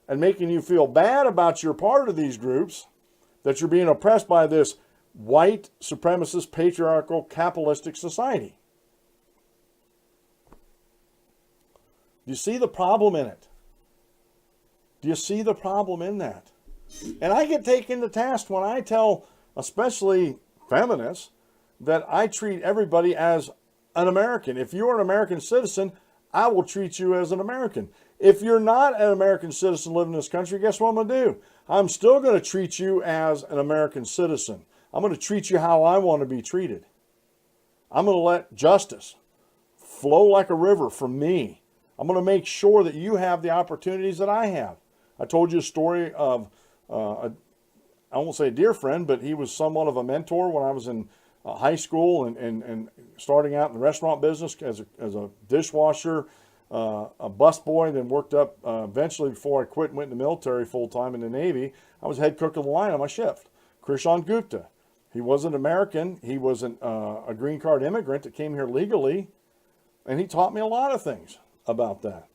and making you feel bad about your part of these groups, that you're being oppressed by this white, supremacist, patriarchal, capitalistic society. Do you see the problem in it? Do you see the problem in that? And I get taken to task when I tell, especially feminists, that I treat everybody as an American. If you're an American citizen, I will treat you as an American. If you're not an American citizen living in this country, guess what I'm going to do? I'm still going to treat you as an American citizen. I'm going to treat you how I want to be treated. I'm going to let justice flow like a river from me. I'm going to make sure that you have the opportunities that I have. I told you a story of, I won't say a dear friend, but he was somewhat of a mentor when I was in high school and starting out in the restaurant business as a dishwasher, a busboy, then worked up eventually before I quit and went in the military full-time in the Navy. I was head cook of the line on my shift. Krishan Gupta. He wasn't American. He was a green card immigrant that came here legally, and he taught me a lot of things about that.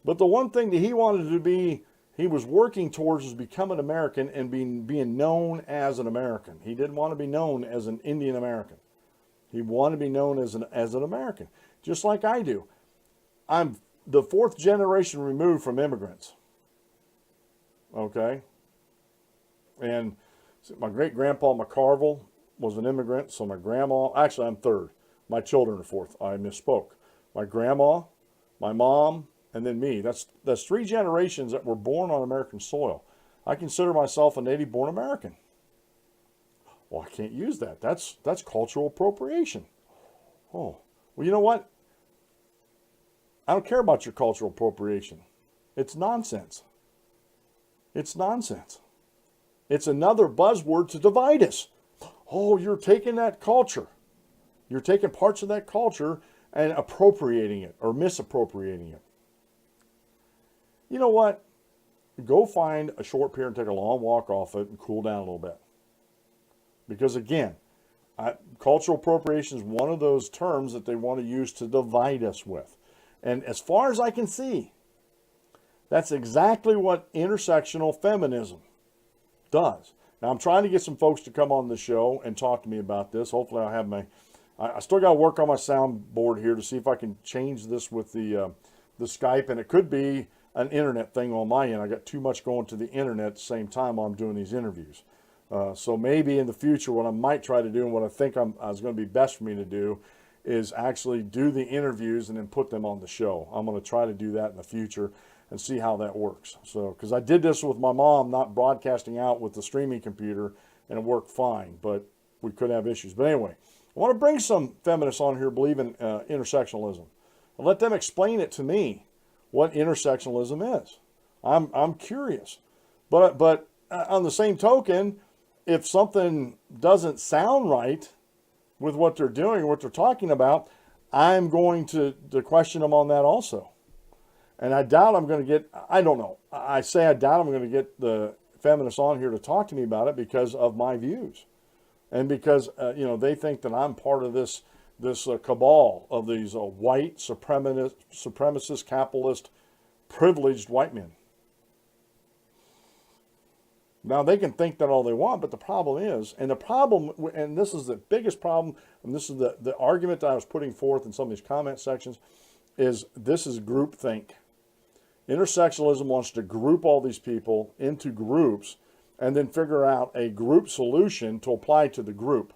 But the one thing that he wanted to be, he was working towards, was becoming American and being known as an American. He didn't want to be known as an Indian American. He wanted to be known as an American, just like I do. I'm the 4th generation removed from immigrants. Okay? And my great-grandpa McCarville was an immigrant, so my grandma, actually I'm 3rd. My children are 4th. I misspoke. My grandma, my mom, and then me. That's 3 generations that were born on American soil. I consider myself a native-born American. Well, I can't use that. That's cultural appropriation. Oh, well, you know what? I don't care about your cultural appropriation. It's nonsense. It's nonsense. It's another buzzword to divide us. Oh, you're taking that culture. You're taking parts of that culture and appropriating it or misappropriating it. You know what? Go find a short pier and take a long walk off it and cool down a little bit. Because again, cultural appropriation is one of those terms that they want to use to divide us with. And as far as I can see, that's exactly what intersectional feminism does. Now, I'm trying to get some folks to come on the show and talk to me about this. Hopefully I'll have I still got to work on my soundboard here to see if I can change this with the Skype. And it could be an internet thing on my end. I got too much going to the internet at the same time while I'm doing these interviews. So maybe in the future, what I might try to do and what I think is going to be best for me to do is actually do the interviews and then put them on the show. I'm going to try to do that in the future and see how that works. So, because I did this with my mom, not broadcasting out with the streaming computer, and it worked fine, but we could have issues. But anyway, I want to bring some feminists on here who believe in intersectionalism and let them explain it to me, what intersectionalism is. I'm curious. But on the same token, if something doesn't sound right with what they're doing or what they're talking about, I'm going to question them on that also. And I doubt I'm going to get, I don't know. I say I doubt I'm going to get the feminists on here to talk to me about it because of my views. And because, they think that I'm part of this cabal of these white, supremacist, capitalist, privileged white men. Now, they can think that all they want, but the problem is, and this is the biggest problem, and this is the argument that I was putting forth in some of these comment sections, is this is groupthink. Intersectionalism wants to group all these people into groups and then figure out a group solution to apply to the group.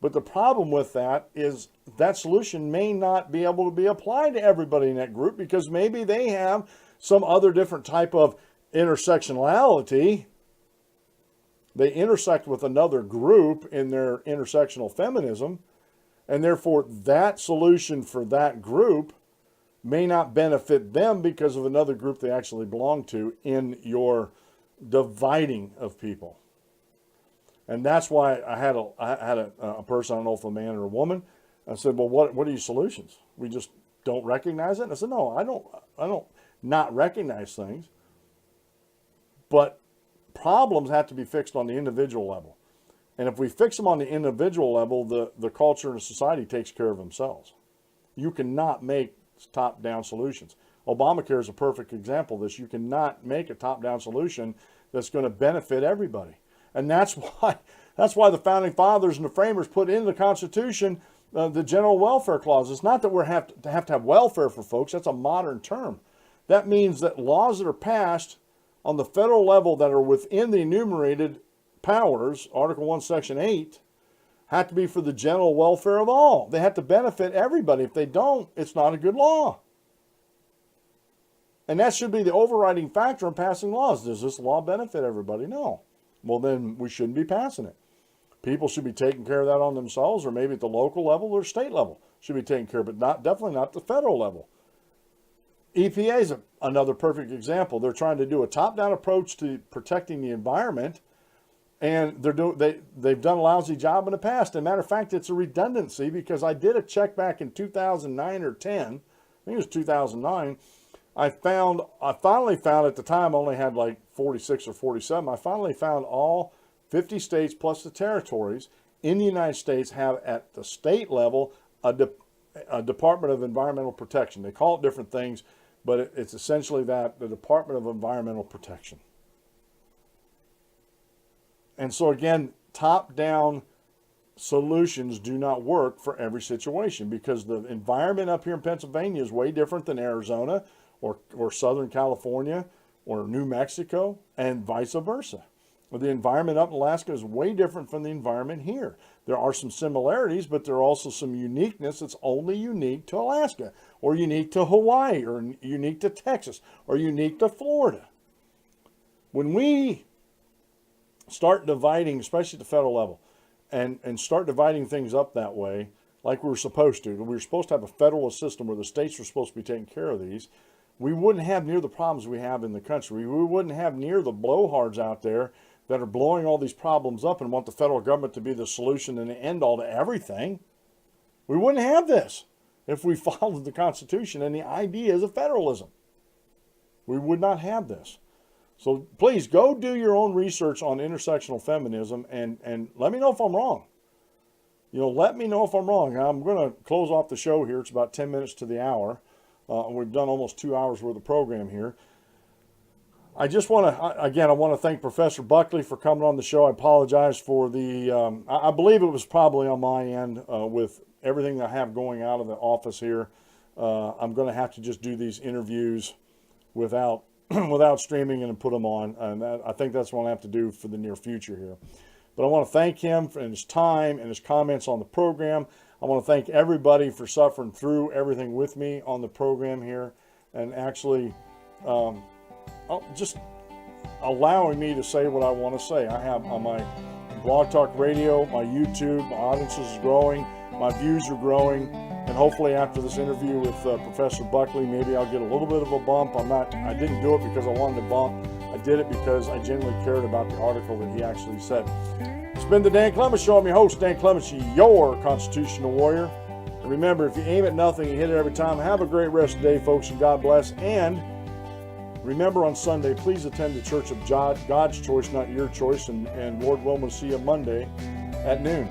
But the problem with that is that solution may not be able to be applied to everybody in that group because maybe they have some other different type of intersectionality. They intersect with another group in their intersectional feminism, and therefore that solution for that group may not benefit them because of another group they actually belong to in your dividing of people. And that's why I had a person, I don't know if a man or a woman, I said, well, what are your solutions? We just don't recognize it? And I said, no, I don't not recognize things. But problems have to be fixed on the individual level. And if we fix them on the individual level, the culture and society takes care of themselves. You cannot make top-down solutions. Obamacare is a perfect example of this. You cannot make a top-down solution that's going to benefit everybody. And that's why the founding fathers and the framers put into the Constitution the general welfare clause. It's not that we have to have welfare for folks. That's a modern term. That means that laws that are passed on the federal level that are within the enumerated powers, Article 1, Section 8, have to be for the general welfare of all. They have to benefit everybody. If they don't, it's not a good law. And that should be the overriding factor in passing laws. Does this law benefit everybody? No. Well, then we shouldn't be passing it. People should be taking care of that on themselves, or maybe at the local level or state level should be taking care of it, but definitely not the federal level. EPA is another perfect example. They're trying to do a top-down approach to protecting the environment, and they've done a lousy job in the past. As a matter of fact, it's a redundancy because I did a check back in 2009 or 10. I think it was 2009. I finally found, at the time I only had like 46 or 47, I finally found all 50 states plus the territories in the United States have at the state level a Department of Environmental Protection. They call it different things, but it's essentially that, the Department of Environmental Protection. And so again, top-down solutions do not work for every situation because the environment up here in Pennsylvania is way different than Arizona or Southern California or New Mexico, and vice versa. Well, the environment up in Alaska is way different from the environment here. There are some similarities, but there are also some uniqueness that's only unique to Alaska, or unique to Hawaii, or unique to Texas, or unique to Florida. When we start dividing, especially at the federal level, and start dividing things up that way, like we were supposed to, we were supposed to have a federalist system where the states were supposed to be taking care of these, we wouldn't have near the problems we have in the country. We wouldn't have near the blowhards out there that are blowing all these problems up and want the federal government to be the solution and the end all to everything. We wouldn't have this if we followed the Constitution and the ideas of federalism. We would not have this. So please go do your own research on intersectional feminism and let me know if I'm wrong. Let me know if I'm wrong. I'm going to close off the show here. It's about 10 minutes to the hour. We've done almost 2 hours worth of program here. I just want to, again, I want to thank Professor Buckley for coming on the show. I apologize for the, I believe it was probably on my end with everything I have going out of the office here. I'm going to have to just do these interviews without streaming and put them on. And I think that's what I have to do for the near future here. But I want to thank him for his time and his comments on the program. I want to thank everybody for suffering through everything with me on the program here and actually just allowing me to say what I want to say. I have on my Blog Talk Radio, my YouTube, my audience is growing, my views are growing, and hopefully after this interview with Professor Buckley, maybe I'll get a little bit of a bump. I didn't do it because I wanted to bump. I did it because I genuinely cared about the article that he actually said. It's been the Dan Clements Show. I'm your host, Dan Clements, your constitutional warrior. And remember, if you aim at nothing, you hit it every time. Have a great rest of the day, folks, and God bless. And remember on Sunday, please attend the Church of God's Choice, not your choice. And Lord willing, we'll see you Monday at noon.